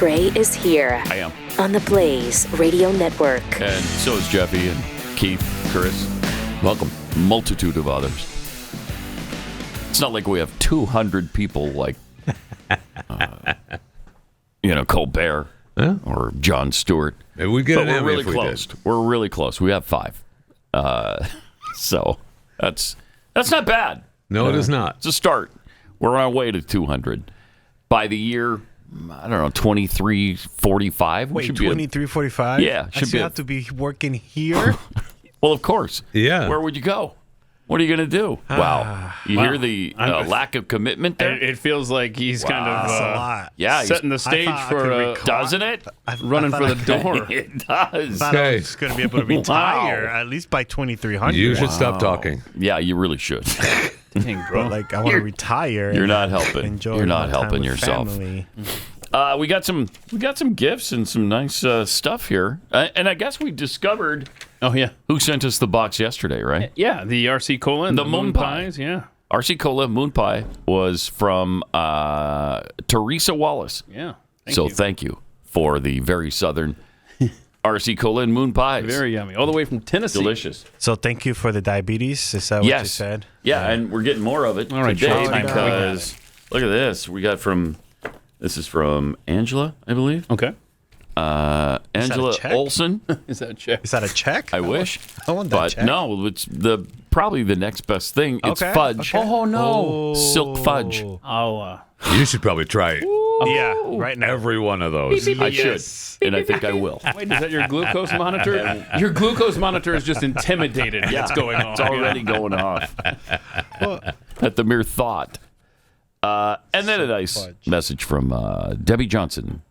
Gray is here. I am. On the Blaze Radio Network. And so is Jeffy and Keith, Chris. Welcome. Multitude of others. It's not like we have 200 people like, Colbert or Jon Stewart. Maybe we get but an we're Emmy really if we close. did. We're really close. We have 5. So that's not bad. No, it is not. It's a start. We're on our way to 200. By the year, I don't know, 2345. Wait, 2345? Yeah. I should have to be working here? Well, of course. Yeah. Where would you go? What are you going to do? Wow. You hear the lack of commitment there? It feels like he's kind That's a lot. Yeah, setting the stage for doesn't it? running for the door. It does. I thought I was going to be able to retire at least by 2300. You should stop talking. Yeah, you really should. Dang, bro. Like, I want to retire. You're not helping. Enjoy You're not my time helping with yourself. family. We got some gifts and some nice stuff here, and I guess we discovered. Oh yeah, who sent us the box yesterday? Right? Yeah, the RC Cola and the moon pies. Yeah, RC Cola moon pie was from Teresa Wallace. Yeah. Thank you for the very southern RC Cola and moon pies. Very yummy, all the way from Tennessee. Delicious. So thank you for the diabetes. Is that what you said? Yeah, and we're getting more of it right, today showtime. because look at this. We got this is from Angela, I believe. Okay. Angela Olson. Is that a check? Is that a check? I wish. I want that but check. no, it's probably the next best thing. It's Okay, fudge. okay. Oh no, Silk fudge. You should probably try Yeah, right now. every one of those. I should, and I think I will. Wait, is that your glucose monitor? Your glucose monitor is just intimidated. What's going on? It's already going off at the mere thought. And then a nice message from Debbie Johnson.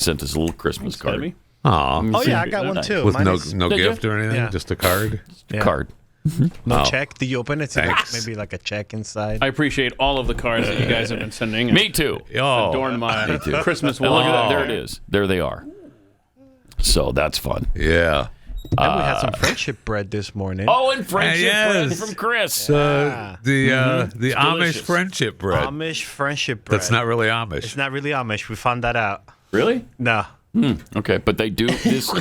Sent us a little Christmas card. Debbie? Aw. Oh, yeah, I got one too. With Mine no is- no Did you? gift or anything? Yeah. Just a card? Yeah. Card. No Oh. check. Do you open it? See, like, Thanks. maybe like a check inside. I appreciate all of the cards that you guys have been sending. Me too. Oh. Adorn my Christmas And wall. look at that. There it is. There they are. So that's fun. Yeah. And we had some friendship bread this morning. Oh, and friendship bread yes. from Chris. The Amish delicious. friendship bread. Amish friendship bread. That's not really Amish. It's not really Amish. We found that out. Really? No. Okay, but they do this.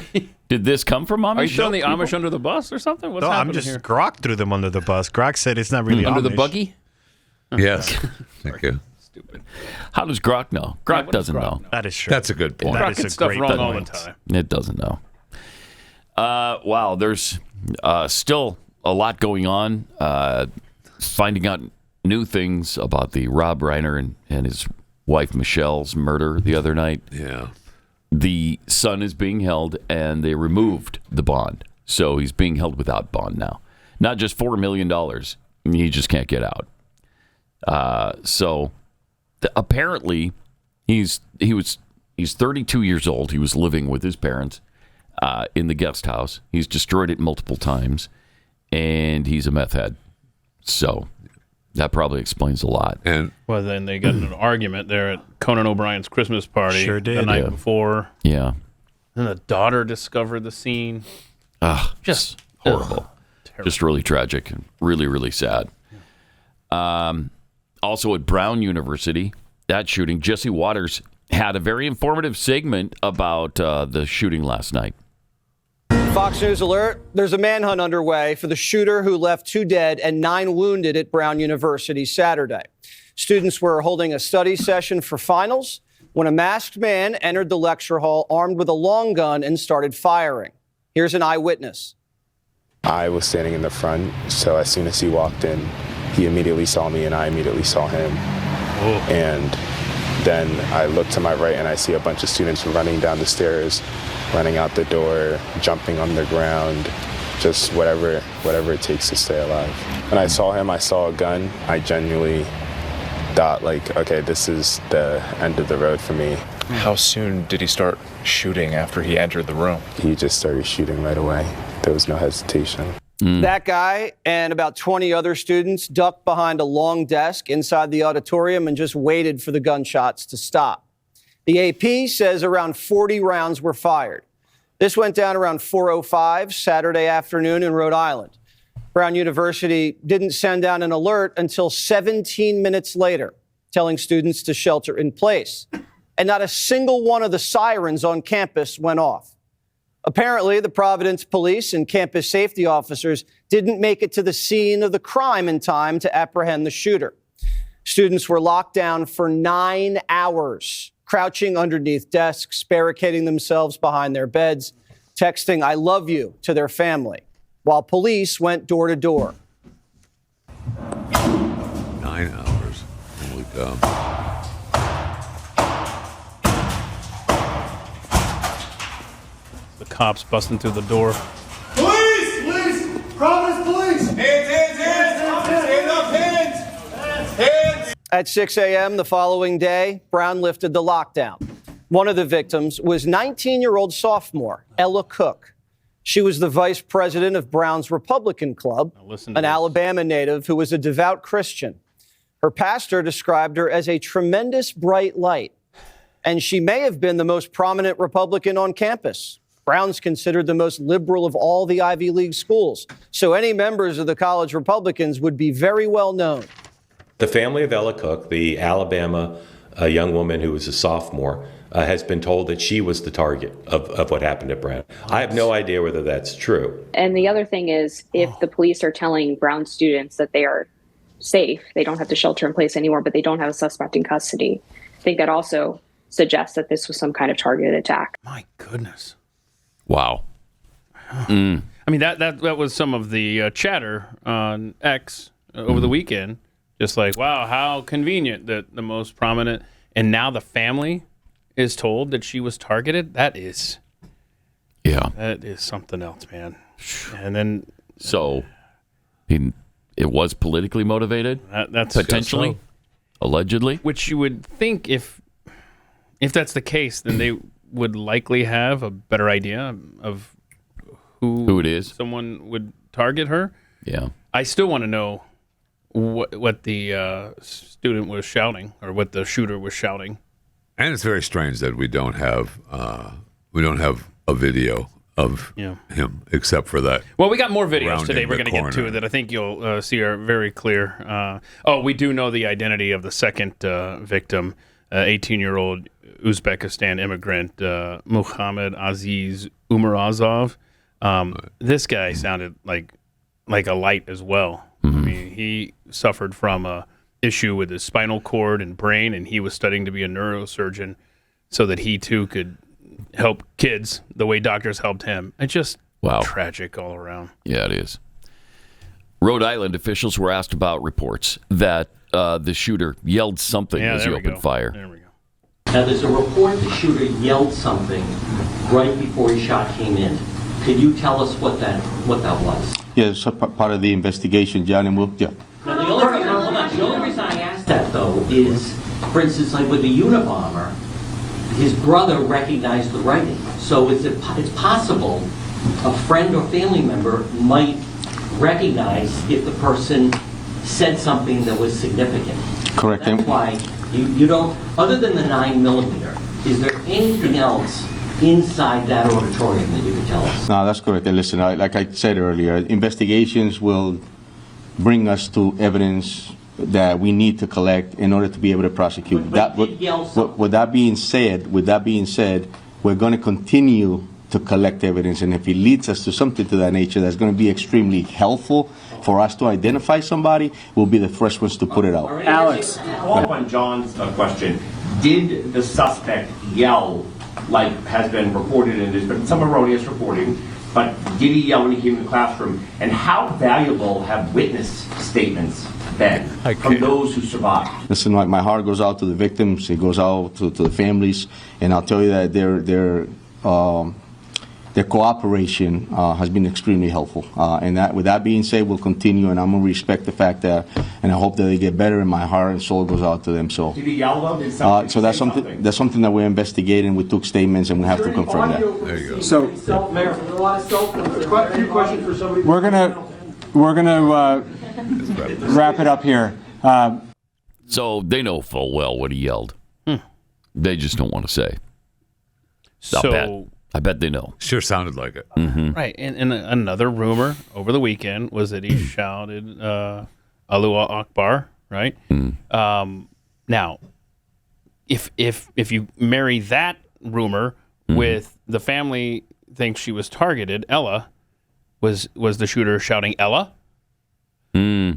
Did this come from Amish? Are you throwing the people? Amish under the bus or something? What's No, I'm happening just here? Grok threw them under the bus. Grok said it's not really Under the Amish. buggy? Yes. Thank you. Stupid. How does Grok know? Grok what does doesn't Grok know. know? That is true. That's a good point. That Grok is gets a stuff great wrong all the point. time. It doesn't know. Wow, there's still a lot going on. Finding out new things about the Rob Reiner and his wife Michele's murder the other night. Yeah. The son is being held, and they removed the bond. So he's being held without bond now. Not just $4 million. He just can't get out. Apparently, he's 32 years old. He was living with his parents in the guest house. He's destroyed it multiple times, and he's a meth head. So that probably explains a lot. And Well, then they got in an argument there at Conan O'Brien's Christmas party Sure did. the night Yeah. before. Yeah. And the daughter discovered the scene. Just horrible. Just really tragic and really, really sad. Also at Brown University, that shooting, Jesse Waters had a very informative segment about the shooting last night. Fox News alert. There's a manhunt underway for the shooter who left 2 dead and 9 wounded at Brown University Saturday. Students were holding a study session for finals when a masked man entered the lecture hall armed with a long gun and started firing. Here's an eyewitness. I was standing in the front, so as soon as he walked in, he immediately saw me and I immediately saw him. And then I look to my right and I see a bunch of students running down the stairs, running out the door, jumping on the ground, just whatever it takes to stay alive. When I saw him, I saw a gun. I genuinely thought, like, okay, this is the end of the road for me. How soon did he start shooting after he entered the room? He just started shooting right away. There was no hesitation. That guy and about 20 other students ducked behind a long desk inside the auditorium and just waited for the gunshots to stop. The AP says around 40 rounds were fired. This went down around 4:05 Saturday afternoon in Rhode Island. Brown University didn't send out an alert until 17 minutes later, telling students to shelter in place. and not a single one of the sirens on campus went off. Apparently, the Providence police and campus safety officers didn't make it to the scene of the crime in time to apprehend the shooter. Students were locked down for 9 hours, crouching underneath desks, barricading themselves behind their beds, texting "I love you" to their family, while police went door to door. 9 hours. Holy cow. The cops busting through the door. Police! Police! Providence police! Hands up, hands! At 6 a.m. the following day, Brown lifted the lockdown. One of the victims was 19-year-old sophomore Ella Cook. She was the vice president of Brown's Republican Club, an Alabama native who was a devout Christian. Her pastor described her as a tremendous bright light, and she may have been the most prominent Republican on campus. Brown's considered the most liberal of all the Ivy League schools, so any members of the college Republicans would be very well known. The family of Ella Cook, the Alabama young woman who was a sophomore, has been told that she was the target of what happened at Brown. I have no idea whether that's true. And the other thing is, if the police are telling Brown students that they are safe, they don't have to shelter in place anymore, but they don't have a suspect in custody, I think that also suggests that this was some kind of targeted attack. My goodness. Wow. I mean, that was some of the chatter on X over the weekend. Just like, wow, how convenient that the most prominent, and now the family is told that she was targeted. That is something else, man. And then, so it was politically motivated. That's potentially, allegedly. Which you would think, if that's the case, then they would likely have a better idea of who it is. Someone would target her. Yeah. I still want to know what the student was shouting, or what the shooter was shouting. And it's very strange that we don't have a video of him, except for that. Well, we got more videos today rounding we're going the to get to corner. that I think you'll see are very clear. We do know the identity of the second victim, 18-year-old Uzbekistan immigrant Muhammad Aziz Umarazov. This guy sounded like a light as well. I mean, he suffered from a issue with his spinal cord and brain, and he was studying to be a neurosurgeon so that he too could help kids the way doctors helped him. It's just tragic all around. Yeah, it is. Rhode Island officials were asked about reports that the shooter yelled something as he opened fire. There we go. Now, there's a report the shooter yelled something right before his shot came in. Could you tell us what that was? Yeah, it's part of the investigation, John, and Now, the only reason I asked that, though, is, for instance, like with the Unabomber, his brother recognized the writing. So it's possible a friend or family member might recognize if the person said something that was significant. Correct. That's why you don't, other than the 9mm, is there anything else inside that auditorium that you can tell us? No, that's correct. And listen, like I said earlier, investigations will bring us to evidence that we need to collect in order to be able to prosecute. With that being said, we're going to continue to collect evidence, and if it leads us to something to that nature that's going to be extremely helpful for us to identify somebody, we'll be the first ones to put it out. Alex, follow up on John's question. Did the suspect yell, like has been reported, and there's been some erroneous reporting, but did he yell when he came to the classroom? And how valuable have witness statements been from those who survived? Listen, my heart goes out to the victims. It goes out to the families, and I'll tell you that their cooperation has been extremely helpful. And that, with that being said, we'll continue, and I'm gonna respect the fact that, and I hope that they get better. And my heart and soul goes out to them. So, did he yell though? Did somebody so that's something. That's something that we're investigating. We took statements, and we have to confirm that. There you go. So, Mayor, a few questions for somebody. we're gonna wrap it up here. So they know full well what he yelled. They just don't want to say. I bet they know. Sure sounded like it. Mm-hmm. Right, and another rumor over the weekend was that he shouted Allahu Akbar, right? Now, if you marry that rumor with the family thinks she was targeted, Ella was the shooter shouting Ella.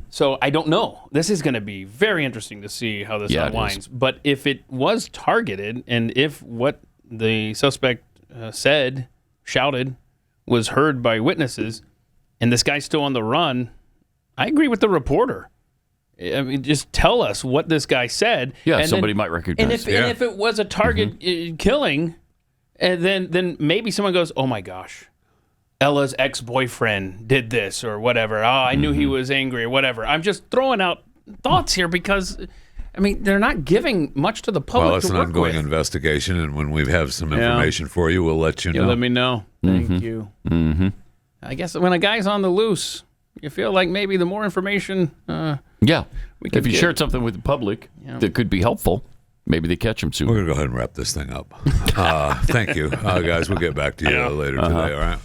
So I don't know. This is going to be very interesting to see how this unwinds. But if it was targeted, and if what the suspect shouted, was heard by witnesses, and this guy's still on the run, I agree with the reporter. I mean, just tell us what this guy said. Yeah, and somebody then, might recognize. And if it was a target killing, and then maybe someone goes, "Oh my gosh, Ella's ex-boyfriend did this," or whatever. Oh, I knew he was angry, or whatever. I'm just throwing out thoughts here because, I mean, they're not giving much to the public. Well, it's an ongoing investigation, and when we have some information for you, we'll let you know. Let me know. Thank you. I guess when a guy's on the loose, you feel like maybe the more information. If you shared something with the public that could be helpful, maybe they catch him soon. We're going to go ahead and wrap this thing up. Thank you, guys. We'll get back to you later today. All right.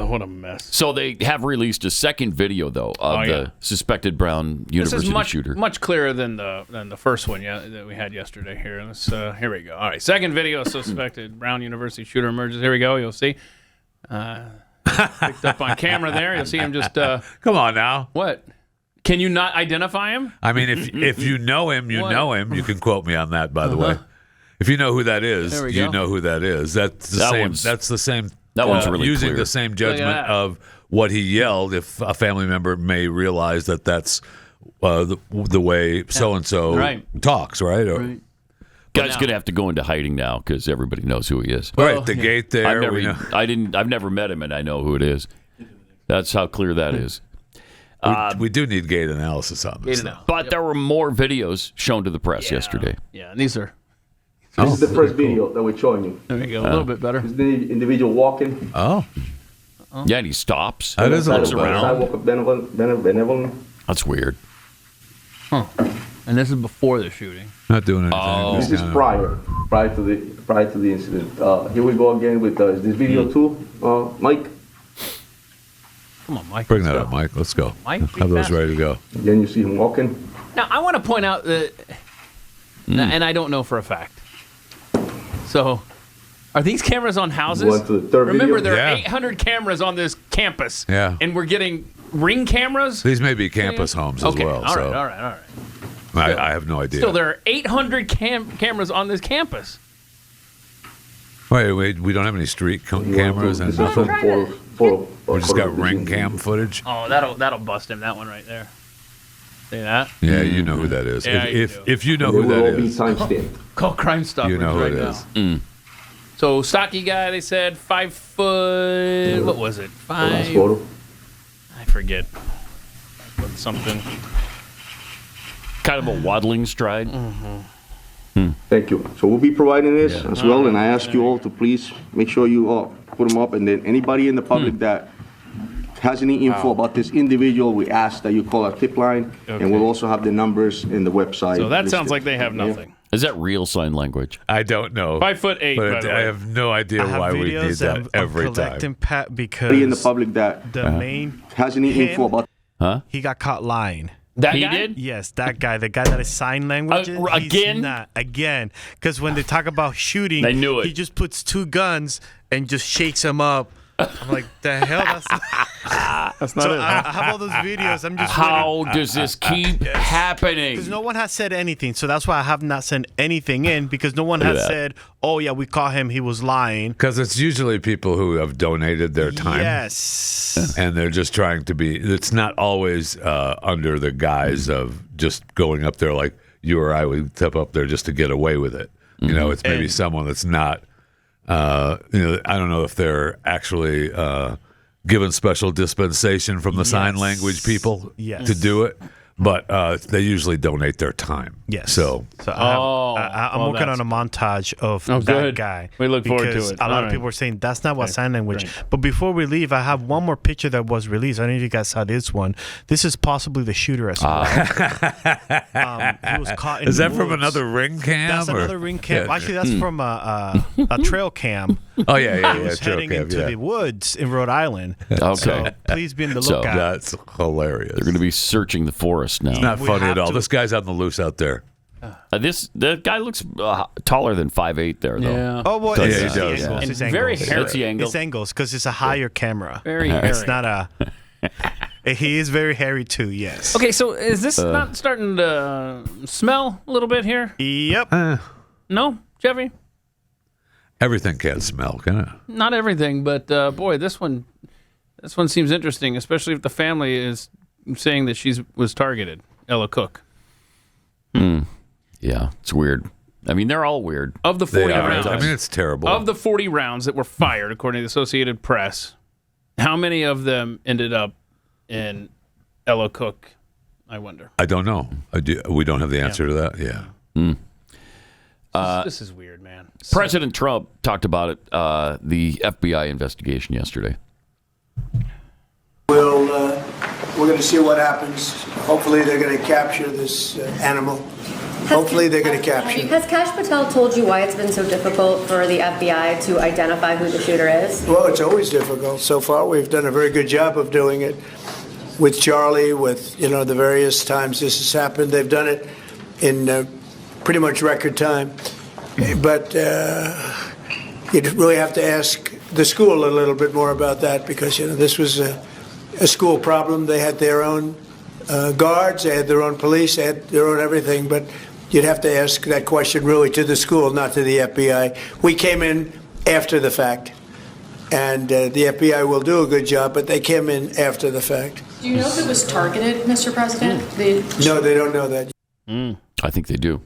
What a mess. So they have released a second video, though, of the suspected Brown University shooter. Much clearer than the first one that we had yesterday here. Here we go. All right, second video, suspected Brown University shooter emerges. Here we go. You'll see. Picked up on camera there. You'll see him just... Come on now. What? Can you not identify him? I mean, if you know him, you know him. You can quote me on that, by the way. If you know who that is, you know who that is. That's the same. That's the same. That one's really using clear. the same judgment of what he yelled. If a family member may realize that's the way so and so talks, right? Or, Guy's going to have to go into hiding now because everybody knows who he is. Right, the gate there. I've never met him, and I know who it is. That's how clear that is. We do need gate analysis on this. But there were more videos shown to the press yesterday. Yeah, and these are... This is the first video that we're showing you. There you go, a little bit better. This is the individual walking. Yeah, and he stops. That is a little around. Sidewalk of benevolent. That's weird. Huh. And this is before the shooting. Not doing anything. This is prior to the incident. Here we go again with this video too, Mike. Come on, Mike. Bring that up, Mike. Let's go. Mike, have those ready to go. Then you see him walking. Now, I want to point out that, and I don't know for a fact. So, are these cameras on houses? Remember, there are 800 cameras on this campus. Yeah. And we're getting Ring cameras? These may be campus homes as well. All right. I have no idea. Still, there are 800 cameras on this campus. Wait, we don't have any street cameras and nothing? We just got ring cam footage? Oh, that'll bust him, that one right there. See that? Yeah, you know who that is. Yeah, if you know who that is. Call Crime Stoppers you know who right it now. is. So, stocky guy, they said 5 foot. What was it? 5. I forget. Something. Kind of a waddling stride. Thank you. So we'll be providing this as well, and I ask you all to please make sure you put them up, and then anybody in the public that has any info about this individual, we ask that you call our tip line, and we'll also have the numbers in the website. So that sounds like they have nothing. Is that real sign language? I don't know. 5'8", but by the way. I have no idea why we need that every time. Because in the public that the main has any info about. He got caught lying. That he guy? did? Yes, that guy, the guy that is sign language. Again, because when they talk about shooting, they knew it. He just puts 2 guns and just shakes them up. I'm like, the hell? That's not it. I have all those videos. I'm just how does this keep happening? Because no one has said anything. So that's why I have not sent anything in, because no one has said, oh, yeah, we caught him. He was lying. Because it's usually people who have donated their time. Yes. And they're just trying to be, it's not always under the guise of just going up there like you or I would step up there just to get away with it. You know, it's maybe someone that's not. I don't know if they're actually given special dispensation from the sign language people to do it, but they usually donate their time. Yes. So I'm working on a montage of that guy. We look forward to because it. A lot of people are saying that's not what sign language. But before we leave, I have one more picture that was released. I don't know if you guys saw this one. This is possibly the shooter as well. He was caught in Is that the from woods. another ring cam? That's another ring cam. Actually, that's from a trail cam. Oh, yeah. He was trail heading cam, into the woods in Rhode Island. Okay. So please be in the lookout. That's hilarious. They're going to be searching the forest now. It's not funny at all. This guy's on the loose out there. The guy looks taller than 5'8" there, though. Yeah. Oh, well, he does. Yeah. It's very angles. hairy. That's the angle. It's angles because it's a higher camera. Very hairy. It's not a. He is very hairy too. Yes. Okay, so is this not starting to smell a little bit here? Yep. No, Jeffy? Everything can't smell, can it? Not everything, but boy, this one seems interesting, especially if the family is saying that she was targeted. Ella Cook. Yeah, it's weird. I mean, they're all weird. Of the 40 rounds, I mean, it's terrible. Of the 40 rounds that were fired, according to the Associated Press, how many of them ended up in Ella Cook? I wonder. I don't know. We don't have the answer to that. Yeah. This is weird, man. President Trump talked about it, the FBI investigation yesterday. We're going to see what happens. Hopefully they're going to capture this animal. Hopefully they're going to capture it. Has Kash Patel told you why it's been so difficult for the FBI to identify who the shooter is? Well, it's always difficult. So far, we've done a very good job of doing it with Charlie, with, the various times this has happened. They've done it in pretty much record time. But you really have to ask the school a little bit more about that because, this was a school problem. They had their own guards, they had their own police, they had their own everything. But you'd have to ask that question really to the school, not to the FBI. We came in after the fact, and the FBI will do a good job, but they came in after the fact. Do you know if it was targeted, Mr. President? No, they don't know that. I think they do.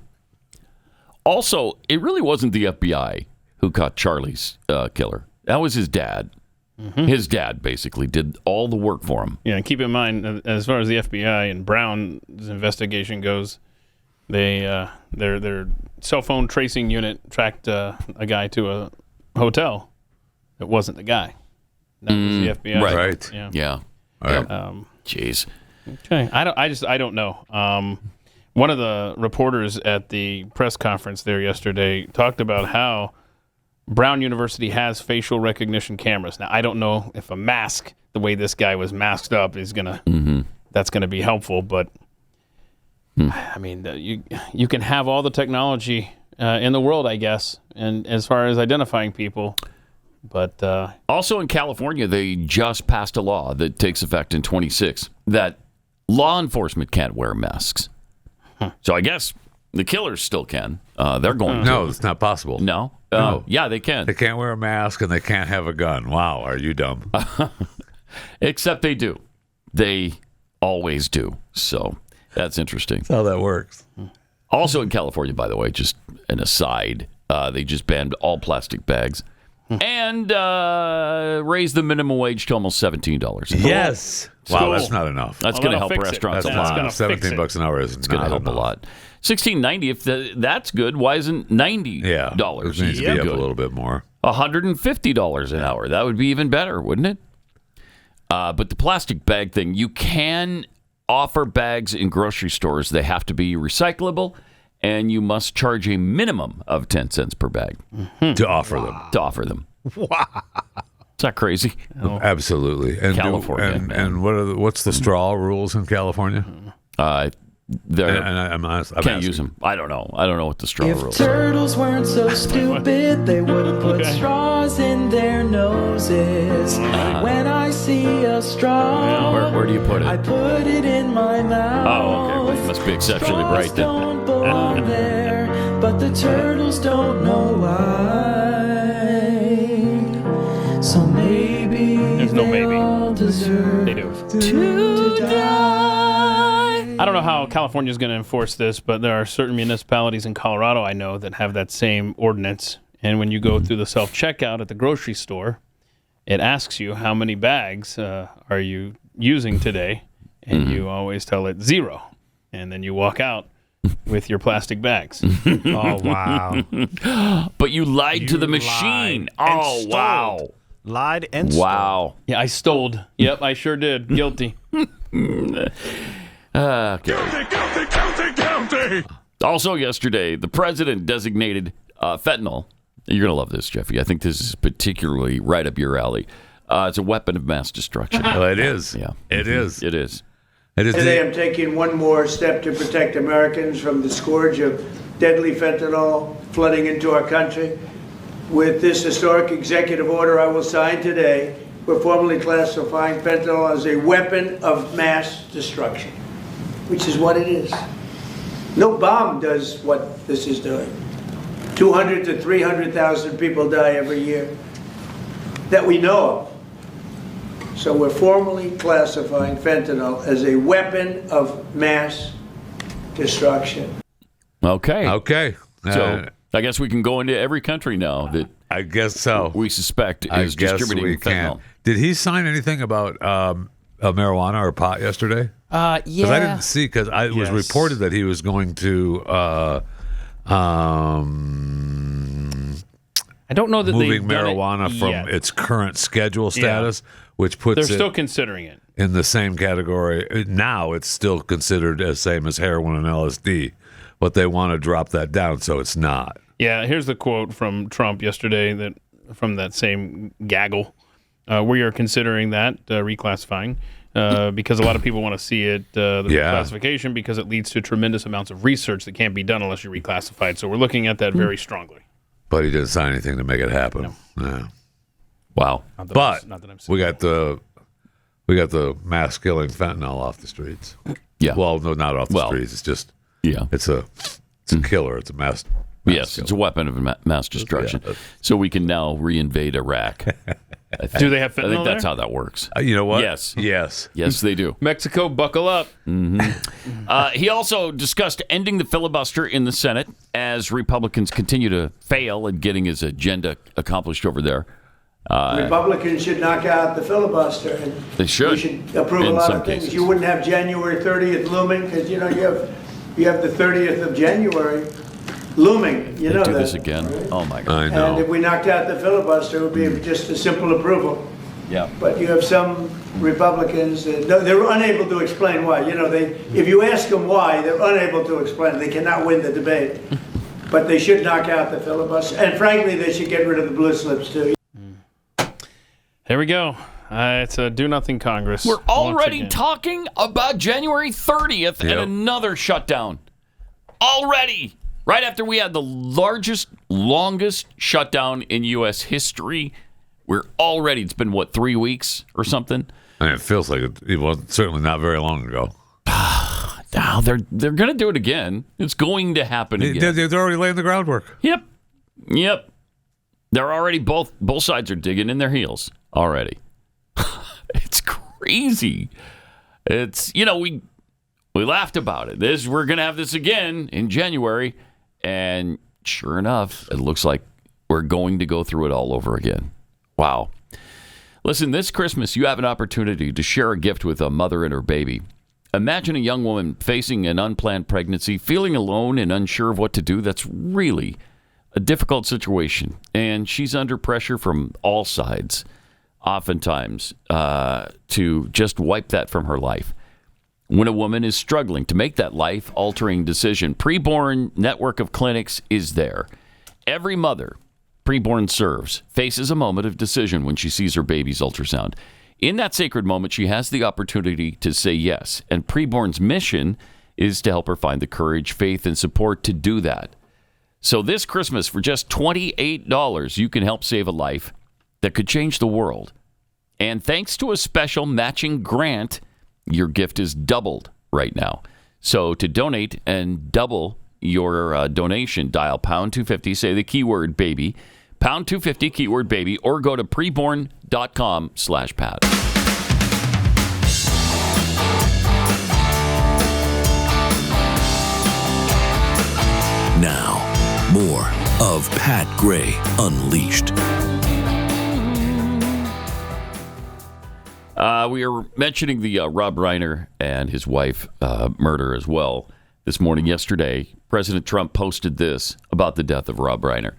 Also, it really wasn't the FBI who caught Charlie's killer. That was his dad. His dad basically did all the work for him. Yeah, and keep in mind, as far as the FBI and Brown's investigation goes, their cell phone tracing unit tracked a guy to a hotel. It wasn't the guy. That was the FBI. Right. Yeah. Jeez. Okay. I don't know. One of the reporters at the press conference there yesterday talked about how Brown University has facial recognition cameras. Now, I don't know if a mask, the way this guy was masked up, is that's gonna be helpful. But I mean, you can have all the technology in the world, I guess, and as far as identifying people. But also in California, they just passed a law that takes effect in 26 that law enforcement can't wear masks. So I guess the killers still can. They're going to. No, it's not possible. No? Yeah, they can. They can't wear a mask and they can't have a gun. Wow, are you dumb? Except they do. They always do. So that's interesting. That's how that works. Also in California, by the way, just an aside, they just banned all plastic bags and raised the minimum wage to almost $17. Yes. Wow, that's not enough. That's going to help restaurants a lot. $17 an hour is it's going to help a lot. $16.90. If that's good, why isn't $90? Yeah, it needs to be up a little bit more. $150 an hour. That would be even better, wouldn't it? But the plastic bag thing, you can offer bags in grocery stores. They have to be recyclable, and you must charge a minimum of 10 cents per bag to offer them. To offer them. Wow. Is that crazy? Absolutely. And California. And what's the straw rules in California? I'm can't use them. I don't know. I don't know what the straw rules are. Turtles weren't so stupid, they would have put straws in their noses. When I see a straw, where do you put it? I put it in my mouth. Oh, okay. Well, you must be exceptionally bright then. Don't belong there, but the turtles don't know why. So maybe there's no maybe. All deserve they do. To die. I don't know how California is going to enforce this, but there are certain municipalities in Colorado I know that have that same ordinance. And when you go through the self-checkout at the grocery store, it asks you how many bags are you using today, and you always tell it 0, and then you walk out with your plastic bags. Oh, wow. But you lied to the machine. Oh, wow. Lied and stole. Wow. Yeah, I stole. Yep, I sure did. Guilty. Okay. Guilty. Also yesterday, the president designated fentanyl. You're going to love this, Jeffy. I think this is particularly right up your alley. It's a weapon of mass destruction. Well, it is. Yeah. It is. It is. Today I'm taking one more step to protect Americans from the scourge of deadly fentanyl flooding into our country. With this historic executive order I will sign today, we're formally classifying fentanyl as a weapon of mass destruction, which is what it is. No bomb does what this is doing. 200 to 300,000 people die every year that we know of. So we're formally classifying fentanyl as a weapon of mass destruction. Okay. So I guess we can go into every country now that I guess so. We suspect is distributing fentanyl. Did he sign anything about marijuana or pot yesterday? Yeah. Because I didn't see, because it was reported that he was going to I don't know that moving they've done marijuana it from yet. its current schedule status, which puts They're it still considering it. in the same category. Now it's still considered as same as heroin and LSD, but they want to drop that down so it's not. Yeah, here's the quote from Trump yesterday from that same gaggle. We are considering that reclassifying because a lot of people want to see it, the reclassification, because it leads to tremendous amounts of research that can't be done unless you're reclassified. So we're looking at that very strongly. But he didn't sign anything to make it happen. No. Wow. But we got the mass killing fentanyl off the streets. Yeah. Well, no, not off the streets. It's just it's a killer. It's a mass yes, it's a weapon of mass destruction. Yeah. So we can now reinvade Iraq. Do they have fentanyl I think that's there? how that works. You know what? Yes. Yes, they do. Mexico, buckle up. He also discussed ending the filibuster in the Senate as Republicans continue to fail in getting his agenda accomplished over there. Republicans should knock out the filibuster. And They should. We should approve a In lot some of things. cases. You wouldn't have January 30th looming because, you have the 30th of January looming. You They know do that. this again. Oh my God! I And know. if we knocked out the filibuster, it would be just a simple approval. Yeah. But you have some Republicans that they're unable to explain why. If you ask them why, they're unable to explain. They cannot win the debate. But they should knock out the filibuster. And frankly, they should get rid of the blue slips too. Here we go. It's a do-nothing Congress. We're once already again. talking about January 30th and another shutdown. Already. Right after we had the longest shutdown in U.S. history. It's been, 3 weeks or something? I mean, it feels like it was certainly not very long ago. Now they're going to do it again. It's going to happen again. They're already laying the groundwork. Yep. They're already, both sides are digging in their heels already. It's crazy. It's, we laughed about it. We're going to have this again in January. And sure enough, it looks like we're going to go through it all over again. Wow. Listen, this Christmas, you have an opportunity to share a gift with a mother and her baby. Imagine a young woman facing an unplanned pregnancy, feeling alone and unsure of what to do. That's really a difficult situation. And she's under pressure from all sides, oftentimes, to just wipe that from her life. When a woman is struggling to make that life-altering decision, Preborn Network of Clinics is there. Every mother Preborn serves faces a moment of decision when she sees her baby's ultrasound. In that sacred moment, she has the opportunity to say yes, and Preborn's mission is to help her find the courage, faith, and support to do that. So this Christmas, for just $28, you can help save a life that could change the world. And thanks to a special matching grant, your gift is doubled right now. So to donate and double your donation, dial pound 250, say the keyword baby, pound 250, keyword baby, or go to preborn.com/Pat. Now, more of Pat Gray Unleashed. We are mentioning the Rob Reiner and his wife murder as well. This morning, yesterday, President Trump posted this about the death of Rob Reiner.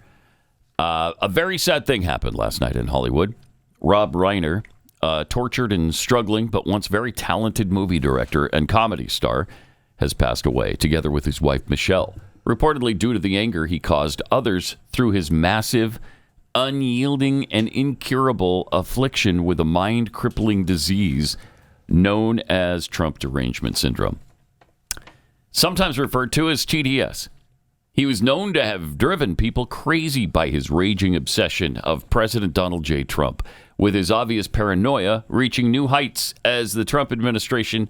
A very sad thing happened last night in Hollywood. Rob Reiner, tortured and struggling, but once very talented movie director and comedy star, has passed away, together with his wife, Michele, reportedly due to the anger he caused others through his massive, unyielding, and incurable affliction with a mind-crippling disease known as Trump derangement syndrome, sometimes referred to as TDS. He was known to have driven people crazy by his raging obsession of President Donald J. Trump, with his obvious paranoia reaching new heights as the Trump administration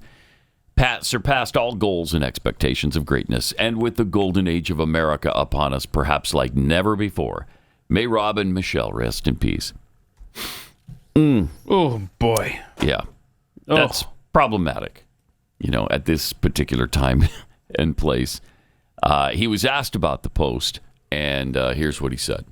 surpassed all goals and expectations of greatness, and with the golden age of America upon us, perhaps like never before. May Rob and Michele rest in peace. Oh, boy. Yeah. That's problematic, at this particular time and place. He was asked about the post, and here's what he said.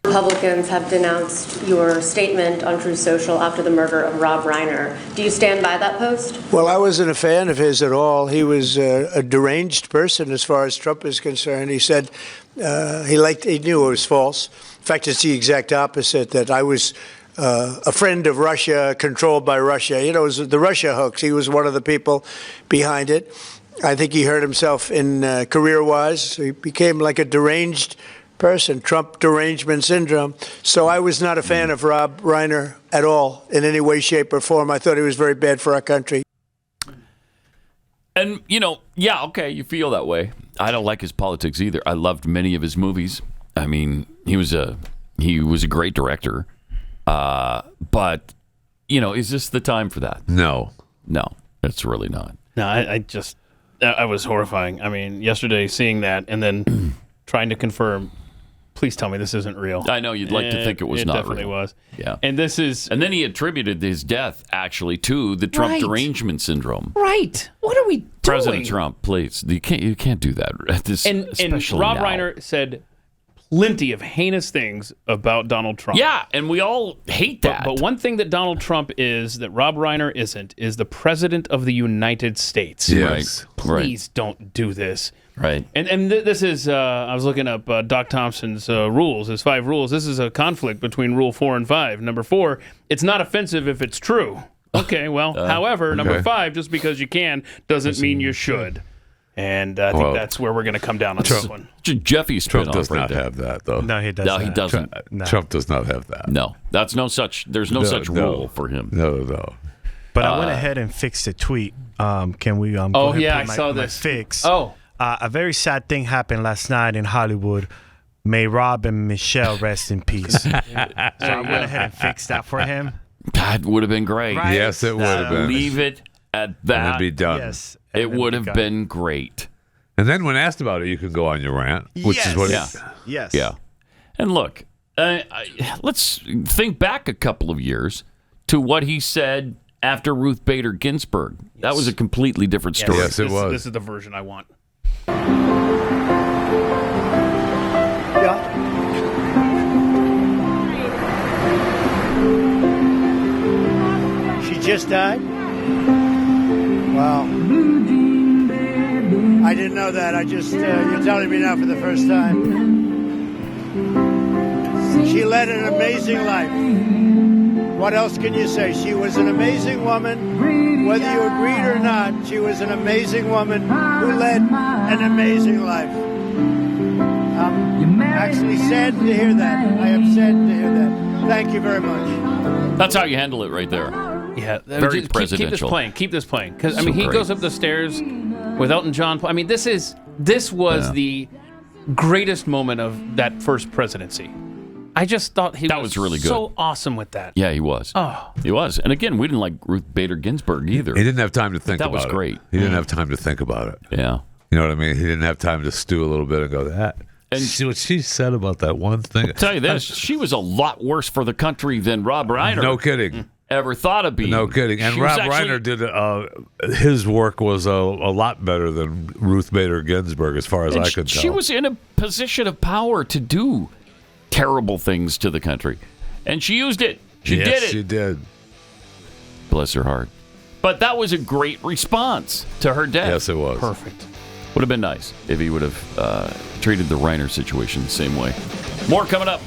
Republicans have denounced your statement on Truth Social after the murder of Rob Reiner. Do you stand by that post? Well, I wasn't a fan of his at all. He was a deranged person as far as Trump is concerned. He said he knew it was false. In fact, it's the exact opposite, that I was a friend of Russia, controlled by Russia. It was the Russia hoax. He was one of the people behind it. I think he hurt himself in career-wise. He became like a deranged person, Trump derangement syndrome. So I was not a fan of Rob Reiner at all in any way, shape, or form. I thought he was very bad for our country. And, okay, you feel that way. I don't like his politics either. I loved many of his movies. I mean, he was a great director. But, is this the time for that? No, it's really not. No, I was horrifying. I mean, yesterday seeing that and then trying to confirm, please tell me this isn't real. I know you'd like to think it was not real. It definitely was. Yeah. And then he attributed his death actually to the Trump derangement syndrome. Right. What are we doing? President Trump, please. You can't do that at this, and Rob now. Reiner said plenty of heinous things about Donald Trump. Yeah, and we all hate that. But one thing that Donald Trump is that Rob Reiner isn't is the President of the United States. Yes. Please don't do this. Right. And this is, I was looking up Doc Thompson's rules, his 5 rules. This is a conflict between Rule 4 and 5. Number 4, it's not offensive if it's true. Okay, well, however, number 5, just because you can doesn't mean you should. And I think that's where we're going to come down on this one. Jeffy's Trump does not have that, though. No, he doesn't. No, he doesn't. Trump does not have that. No, there's no such rule for him. No. But I went ahead and fixed the tweet. Can we? Go oh ahead yeah, and I put saw my this. Fix. Oh, a very sad thing happened last night in Hollywood. May Rob and Michele rest in peace. So I went ahead and fixed that for him. That would have been great. Right? Yes, it would have been. Leave it at that. And it'd be done. Yes, it would have been great. And then when asked about it, you can go on your rant, which is what Yes. Yeah. And look, let's think back a couple of years to what he said after Ruth Bader Ginsburg. Yes. That was a completely different story. Yes, it was. This is the version I want. Yeah. She just died? Wow. I didn't know that. I just, you're telling me now for the first time. She led an amazing life. What else can you say? She was an amazing woman. Whether you agreed or not, she was an amazing woman who led an amazing life. I'm actually sad to hear that. I am sad to hear that. Thank you very much. That's how you handle it right there. Yeah, very Keep presidential. this playing. Because So he great. goes up the stairs with Elton John. I mean, this was the greatest moment of that first presidency. I just thought he was really good. So awesome with that. Yeah, he was. Oh, he was. And again, we didn't like Ruth Bader Ginsburg either. He didn't have time to think that about it. was great. He didn't have time to think about it. Yeah. You know what I mean? He didn't have time to stew a little bit and go, that. And see what she said about that one thing. I'll tell you this, she was a lot worse for the country than Rob Reiner. No kidding. Ever thought of being. No kidding. And Rob Reiner did, his work was a lot better than Ruth Bader Ginsburg as far as I could tell. She was in a position of power to do terrible things to the country. And she used it. She did it. She did. Bless her heart. But that was a great response to her death. Yes, it was. Perfect. Would have been nice if he would have treated the Reiner situation the same way. More coming up.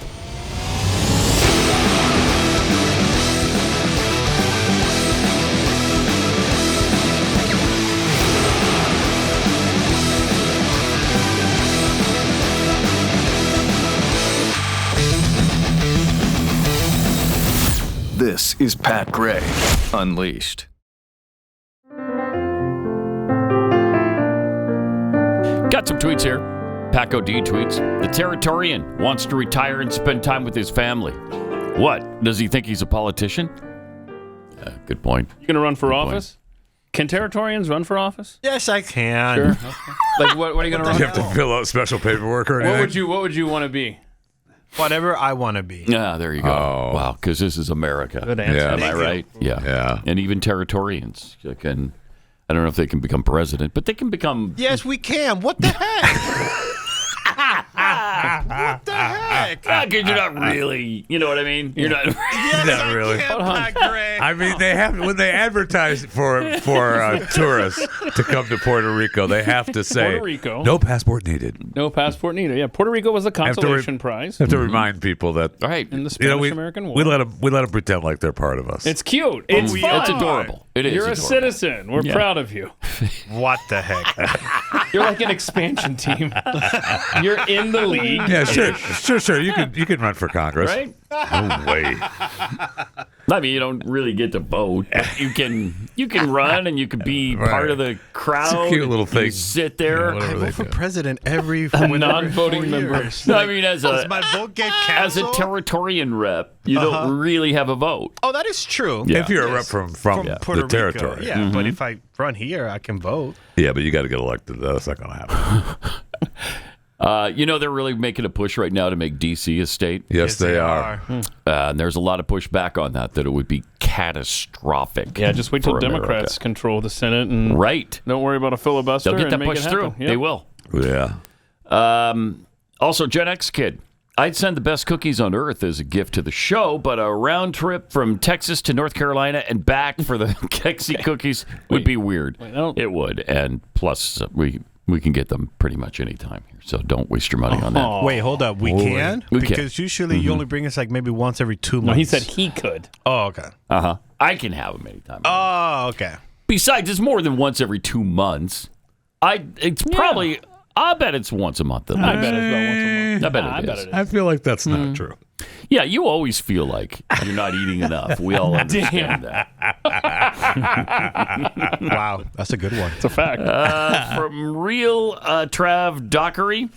This is Pat Gray Unleashed. Got some tweets here. Paco D tweets, the Territorian wants to retire and spend time with his family. What? Does he think he's a politician? Good point. You going to run for office? Can Territorians run for office? Yes, I can. Sure. Okay. Like, what are you going to run? You have to fill out special paperwork or anything? What would you want to be? Whatever I want to be. Yeah, there you go. Oh. Wow, because this is America. Good answer. Yeah. Am I right? Yeah. And even Territorians can, I don't know if they can become president, but they can become... Yes, we can. What the heck? What the heck? Because you're not really, you know what I mean? You're not, not really. I mean, they have when they advertise for tourists to come to Puerto Rico, they have to say Puerto Rico. No passport needed. No passport needed. Yeah, Puerto Rico was the consolation prize. Have to remind people that in the Spanish-American War. We let them pretend like they're part of us. It's cute. It's fun. It's adorable. It is. You're adorable. a citizen. We're proud of you. What the heck? You're like an expansion team. You're in the league. Yeah, sure. You can run for Congress, right? No way. I mean, you don't really get to vote. But you can run and you can be part of the crowd. It's a cute little thing. You sit there. I vote for president every non-voting member. No, I mean, as does my vote get canceled? As a Territorian rep, you don't really have a vote. Oh, that is true. Yeah. If you're a rep from Puerto the territory. Rico, yeah. But if I run here, I can vote. Yeah, but you got to get elected. That's not going to happen. They're really making a push right now to make D.C. a state. Yes, they are. And there's a lot of pushback on that it would be catastrophic. Yeah, just wait till for Democrats America. control the Senate. And don't worry about a filibuster. They'll get that and make pushed it through. happen. Yep. They will. Yeah. Also, Gen X kid. I'd send the best cookies on earth as a gift to the show, but a round trip from Texas to North Carolina and back for the Kexi cookies would be weird. It would. And plus, we can get them pretty much any time here, so don't waste your money on that. Wait, hold up. We can? Because usually you only bring us like maybe once every 2 months. No, he said he could. Oh, okay. I can have them anytime. Oh, okay. Besides, it's more than once every 2 months. It's probably... I bet it's once a month. I bet it's about once a month. I bet it is. I feel like that's not true. Yeah, you always feel like you're not eating enough. We all understand that. Wow, that's a good one. It's a fact. From Real Trav Dockery,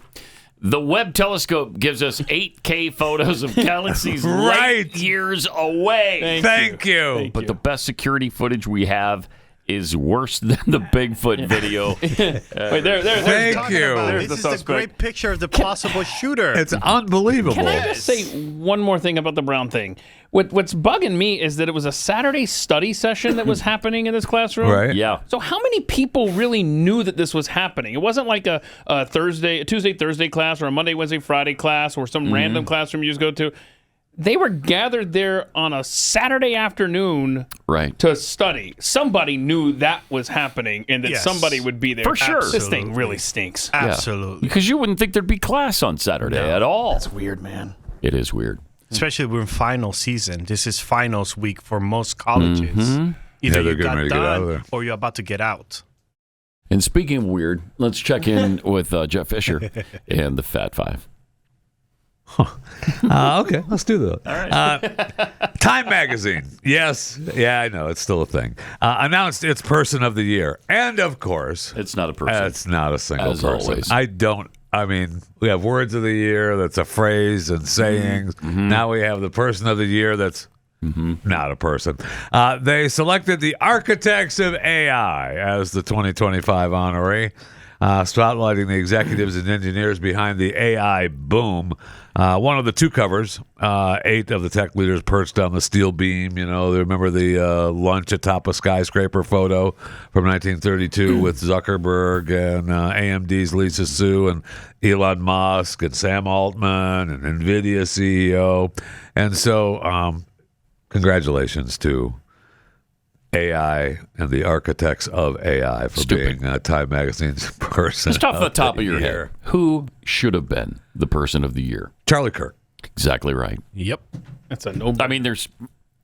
the Webb telescope gives us 8K photos of galaxies light years away. Thank you. But the best security footage we have is worse than the Bigfoot video. Wait, there. Thank you. This is a great picture of the possible shooter. It's unbelievable. Can I just say one more thing about the Brown thing? What's bugging me is that it was a Saturday study session that was happening in this classroom. Right. Yeah. So how many people really knew that this was happening? It wasn't like a Tuesday, Thursday class or a Monday, Wednesday, Friday class or some random classroom you just go to. They were gathered there on a Saturday afternoon to study. Somebody knew that was happening and that somebody would be there. For sure. This thing really stinks. Absolutely. Because you wouldn't think there'd be class on Saturday at all. That's weird, man. It is weird. Especially we're in final season. This is finals week for most colleges. Either they're you getting got ready to get out of done there. or you're about to get out. And speaking of weird, let's check in with Jeff Fisher and the Fat Five. Okay, let's do that. All right. Time Magazine. Yes. Yeah, I know. It's still a thing. Announced its Person of the Year. And, of course... It's not a person. It's not a single As person. always. We have Words of the Year that's a phrase and sayings. Now we have the Person of the Year that's not a person. They selected the Architects of AI as the 2025 honoree, spotlighting the executives and engineers behind the AI boom. One of the two covers, 8 of the tech leaders perched on the steel beam. You know, they remember the lunch atop a skyscraper photo from 1932 with Zuckerberg and AMD's Lisa Su and Elon Musk and Sam Altman and NVIDIA CEO. And so congratulations to AI and the architects of AI for being Time Magazine's Person Just off the top of your Year. head, who should have been the Person of the Year? Charlie Kirk. Exactly right. Yep. That's a no. I mean,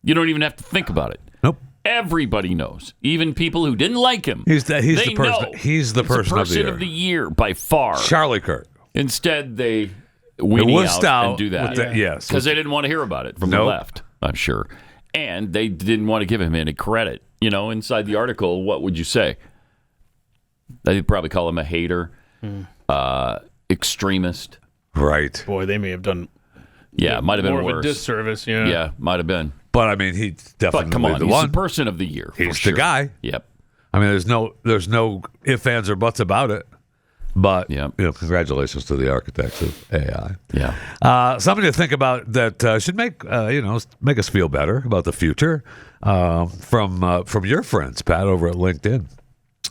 you don't even have to think about it. Nope. Everybody knows, even people who didn't like him. He's the person. Know He's the person of the year by far. Charlie Kirk. Instead, they weenie out and do that. Yes, because they didn't want to hear about it from the left. I'm sure, and they didn't want to give him any credit. You know, inside the article, what would you say? They'd probably call him a hater. extremist. Right. Boy, they may have done. Yeah, it might have been more worse. of a disservice. Yeah. Yeah, might have been. But I mean, he's definitely But come on, the he's one. the person of the year. He's for the guy. Yep. I mean, there's no ifs, ands, or buts about it. But congratulations to the architects of AI. Yeah. Something to think about that should make make us feel better about the future. From your friends, Pat, over at LinkedIn.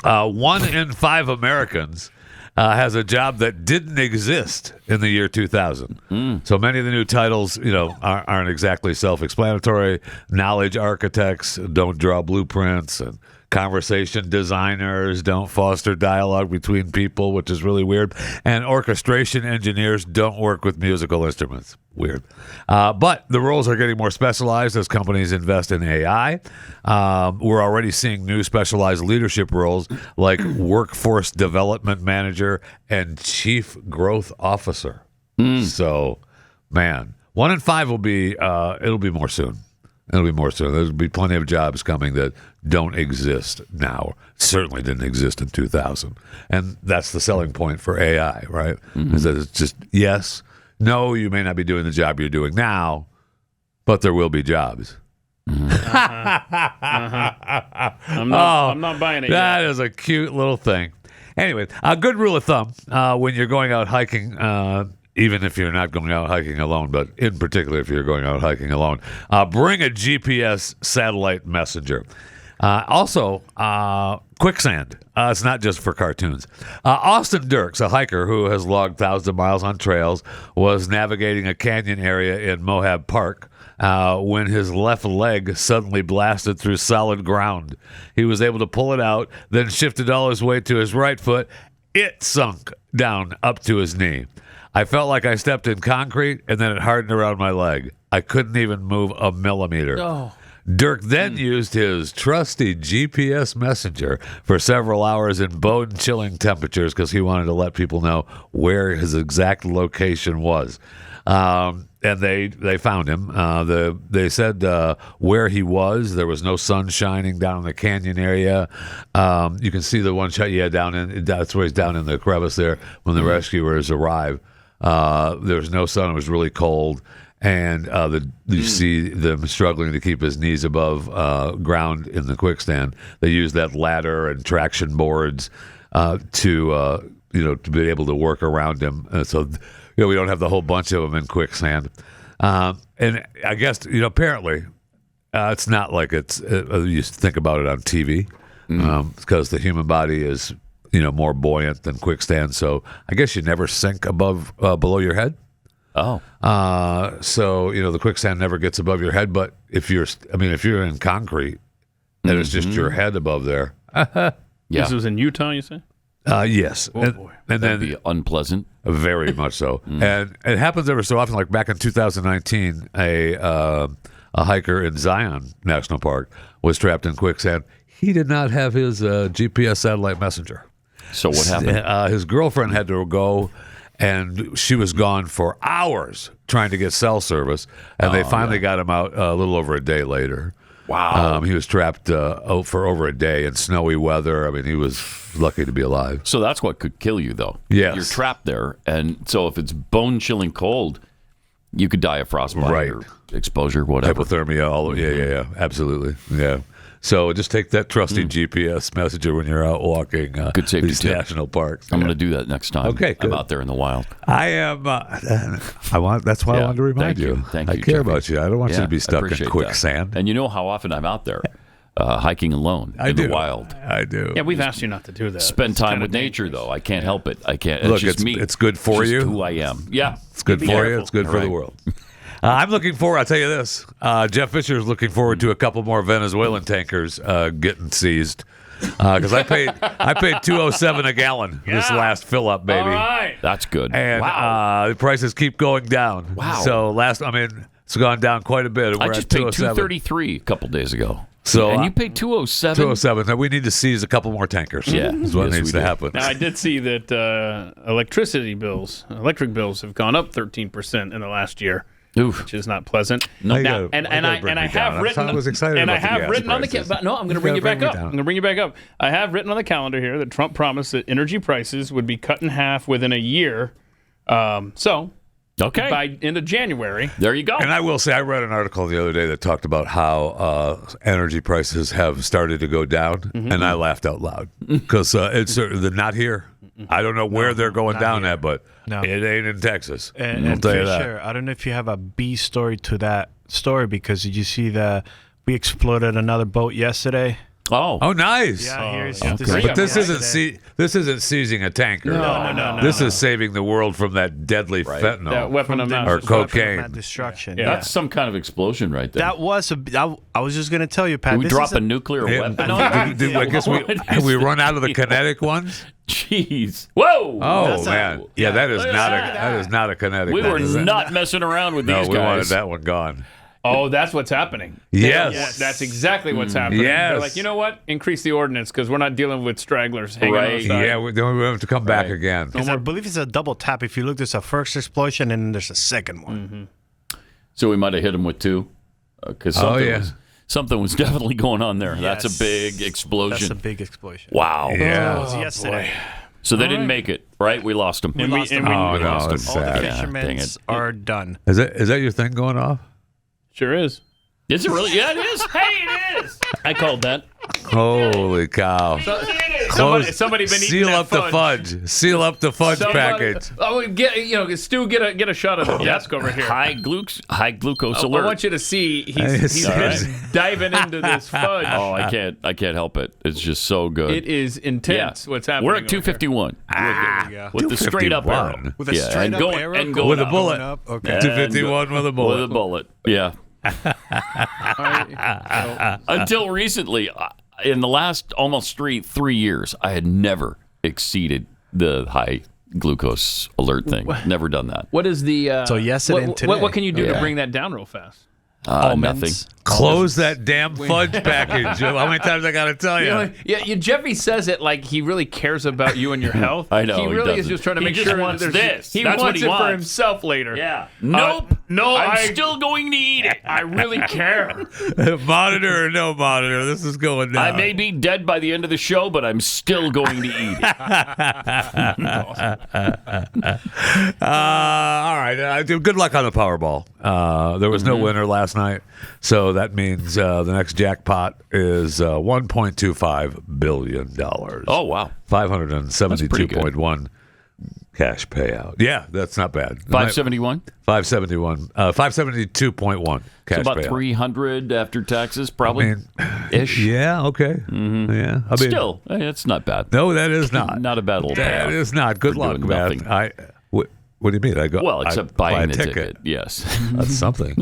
1 in 5 Americans has a job that didn't exist in the year 2000. So many of the new titles, aren't exactly self-explanatory. Knowledge architects don't draw blueprints, and conversation designers don't foster dialogue between people, which is really weird. And orchestration engineers don't work with musical instruments. Weird. But the roles are getting more specialized as companies invest in AI. We're already seeing new specialized leadership roles like workforce development manager and chief growth officer. So, man, 1 in 5 will be, it'll be more soon. It'll be more soon. There'll be plenty of jobs coming that don't exist now. Certainly didn't exist in 2000. And that's the selling point for AI, right? Is that it's just, yes, no, you may not be doing the job you're doing now, but there will be jobs. I'm not buying it That yet. is a cute little thing. Anyway, a good rule of thumb when you're going out hiking, even if you're not going out hiking alone, but in particular if you're going out hiking alone, bring a GPS satellite messenger. Also, Quicksand. It's not just for cartoons. Austin Dirks, a hiker who has logged thousands of miles on trails, was navigating a canyon area in Moab Park when his left leg suddenly blasted through solid ground. He was able to pull it out, then shifted all his weight to his right foot. It sunk down up to his knee. I felt like I stepped in concrete, and then it hardened around my leg. I couldn't even move a millimeter. Oh. Dirk then used his trusty GPS messenger for several hours in bone-chilling temperatures because he wanted to let people know where his exact location was. And they found him. They said where he was. There was no sun shining down in the canyon area. You can see the one shot down in. That's where he's down in the crevice there when the rescuers arrive. There was no sun. It was really cold. And you see them struggling to keep his knees above ground in the quicksand. They use that ladder and traction boards to be able to work around him. So we don't have the whole bunch of them in quicksand. And I guess apparently it's not like you think about it on TV because the human body is more buoyant than quicksand. So I guess you never sink below your head. Oh, so the quicksand never gets above your head. But if you're in concrete, and it's just your head above there. This was in Utah, you say? Yes. Oh, boy. And that'd then be unpleasant. Very much so. And it happens every so often. Like back in 2019, a hiker in Zion National Park was trapped in quicksand. He did not have his GPS satellite messenger. So what happened? His girlfriend had to go. And she was gone for hours trying to get cell service, and they finally got him out a little over a day later. Wow. He was trapped for over a day in snowy weather. I mean, he was lucky to be alive. So that's what could kill you, though. Yes. You're trapped there, and so if it's bone-chilling cold, you could die of frostbite or exposure, whatever. Hypothermia, yeah, absolutely, yeah. So just take that trusty GPS messenger when you're out walking Good safety these tip. national parks. I'm going to do that next time. Okay, good. I'm out there in the wild. I am. That's why I wanted to remind you. Thank I you, care Jeffy. about you. I don't want you to be I stuck in appreciate quicksand. that. And you know how often I'm out there hiking alone in the wild. I do. Yeah, we've asked you not to do that. Spend It's time kinda with nature, though. I can't help it. I can't. Look, it's just it's- me. it's good for It's just you. who I am. Yeah, It's good Be for you. careful. It's good All for right. the world. I'm looking forward. I'll tell you this. Jeff Fisher is looking forward to a couple more Venezuelan tankers getting seized because I paid $2.07 a gallon this last fill up, baby. All right. That's good. And the prices keep going down. Wow. So it's gone down quite a bit. I We're just at paid $2.07. $2.33 a couple days ago. So and you paid $2.07. $2.07. Now we need to seize a couple more tankers. Yeah, is what yes, needs we to do. happen. Now, I did see that electric bills have gone up 13% in the last year. which is not pleasant. No. I have written on the no. I'm going to bring you back up. I'm going to bring you back up. I have written on the calendar here that Trump promised that energy prices would be cut in half within a year. Okay. By end of January. There you go. And I will say, I read an article the other day that talked about how energy prices have started to go down, and I laughed out loud because they're not here. I don't know where they're going down at, but it ain't in Texas. And I'll tell you that. sure, I don't know if you have a B story to that story because did you see we exploded another boat yesterday? Oh, nice. Yeah, here's But this isn't seizing a tanker. No. This is saving the world from that deadly fentanyl, that weapon of mass or cocaine. Destruction. Yeah. That's some kind of explosion right there. That was I was just going to tell you, Pat. Did we drop a nuclear weapon? I guess we run out of the kinetic ones. Jeez! Whoa! Oh man! That is not a kinetic. We one, were not messing around with these guys. No, we wanted that one gone. Oh, that's what's happening. Yes. That's exactly what's happening. Yes. They're like, you know what? Increase the ordinance because we're not dealing with stragglers hanging outside. Yeah, we have to come back again. I believe it's a double tap. If you look, there's a first explosion and then there's a second one. So we might have hit him with two. Because something was definitely going on there. Yes. That's a big explosion. That's a big explosion. Wow. Yeah. It was yesterday. So they didn't make it, right? We lost them. We lost them. Oh, We no, lost it's them. sad. All the fishermen are done. Is that your thing going off? Sure is. Is it really? Yeah, it is. Hey, it is. I called that. Holy cow! Somebody been eating seal that up the fudge. Seal up the fudge package. Oh, Stu, get a shot of the desk over here. High glucose alert. I want you to see he's been diving into this fudge. Oh, I can't help it. It's just so good. It is intense. What's happening? We're at 251. With the straight up arrow. With a straight up arrow and going with a up. bullet. Okay. 251 with a bullet. With a bullet. Yeah. Until recently, in the last almost 3 years, I had never exceeded the high glucose alert thing. Never done that. What is the? So yesterday and today. What can you do to bring that down real fast? Nothing. Close that damn fudge package. How many times I got to tell you? Jeffy says it like he really cares about you and your health. I know. He really is just trying to make sure wants that this. He That's wants what he it wants for himself later. Yeah. Nope. No, I'm still going to eat it. I really care. Monitor or no monitor, this is going down. I may be dead by the end of the show, but I'm still going to eat it. All right. Good luck on the Powerball. There was no winner last night, so that means the next jackpot is $1.25 billion. Oh, wow. 572.1 cash payout. Yeah, that's not bad. 571? 571. 572.1 cash so about payout. 300 after taxes, probably. Ish. Yeah, okay. Mm-hmm. Yeah. Still, it's not bad. No, that is not. Not a bad little payout. That is not. Good luck, man. What do you mean? Except buying the ticket. Yes. That's something.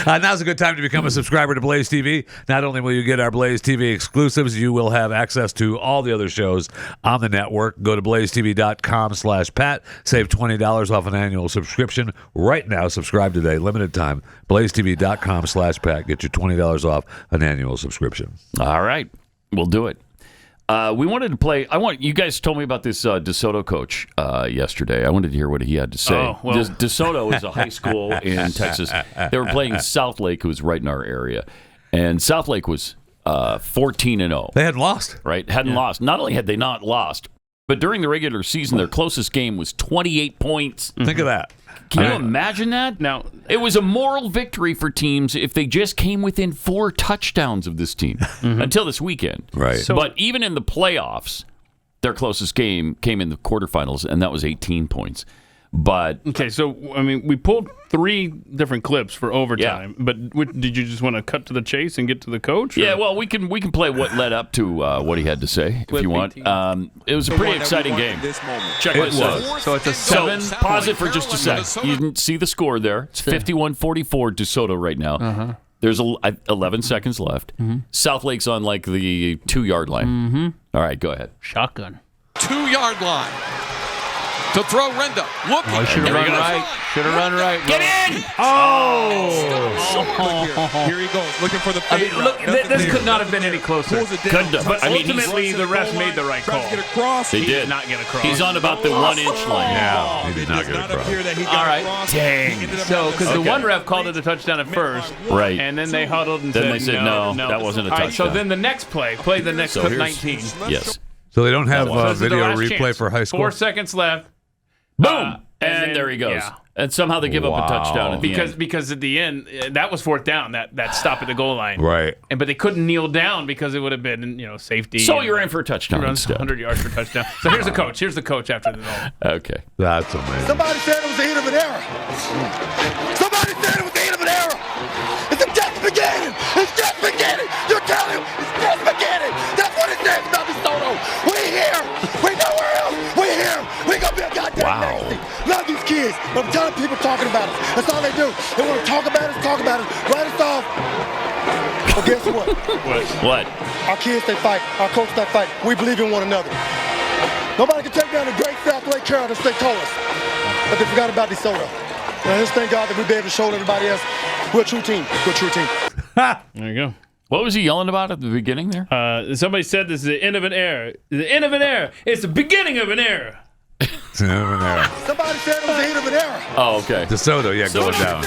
Now's a good time to become a subscriber to Blaze TV. Not only will you get our Blaze TV exclusives, you will have access to all the other shows on the network. Go to blazetv.com/Pat. Save $20 off an annual subscription right now. Subscribe today. Limited time. blazetv.com/Pat. Get you $20 off an annual subscription. All right. We'll do it. We wanted to play. You guys told me about this DeSoto coach yesterday. I wanted to hear what he had to say. Oh, well. DeSoto is a high school in Texas. They were playing Southlake, who was right in our area, and Southlake was 14-0. They hadn't lost, right? Hadn't lost. Not only had they not lost, but during the regular season, their closest game was 28 points. Think of that. Can you imagine that? Now, it was a moral victory for teams if they just came within 4 touchdowns of this team until this weekend. Right. But even in the playoffs, their closest game came in the quarterfinals, and that was 18 points. But okay, so we pulled 3 different clips for overtime. Yeah. But did you just want to cut to the chase and get to the coach? Or? Yeah, well, we can play what led up to what he had to say if you want. It was a pretty exciting game. Check this out. So it's a 7. So pause it for just a sec. You can see the score there. It's 51-44 DeSoto right now. There's 11 seconds left. Southlake's on like the 2-yard line. All right, go ahead. Shotgun. 2-yard line. to throw Renda. Looking. Oh, should have run right. Should have run right. Get in! Here he goes, looking for the fade route. Look, this could not have been any closer. Couldn't have. But ultimately, the refs made the right call. They He did not get across. He's on about the 1 inch line. Yeah, he did not get across. All right. Dang. So, because the one ref called it a touchdown at first. Right. And then they huddled and Then they said, no, that wasn't a All right, touchdown. so then the next play the next So clip here's- 19. Yes. So they don't have This is the video last replay chance. for high school? 4 seconds left. Boom! And And there he goes. yeah. And somehow they give up a touchdown at the end. Because at the end that was fourth down, that stop at the goal line. Right. But they couldn't kneel down because it would have been safety. So and you're in for a touchdown runs instead. 100 yards for a touchdown. So here's the coach. Here's the coach after the goal. Okay. That's amazing. Somebody said it was the end of an era. Somebody said it was the end of an era. It's just beginning. It's just beginning. You're telling him it's just beginning. That's what it says about DeSoto. We here. We nowhere else. We here. We gonna be a goddamn nasty. Love these kids. I'm telling people talking about us. That's all they do. They want to talk about us, write us off. But guess what? What? Our kids, they fight. Our coach, they fight. We believe in one another. Nobody can take down the great Southlake Carrollton they told us. But they forgot about DeSoto. And I just thank God that we'll be able to show everybody else we're a true team. We're a true team. There you go. What was he yelling about at the beginning there? Somebody said this is the end of an era. The end of an era. It's the beginning of an era. It's the end of an era. Somebody said it was the end of an era. Oh, okay. DeSoto, going down.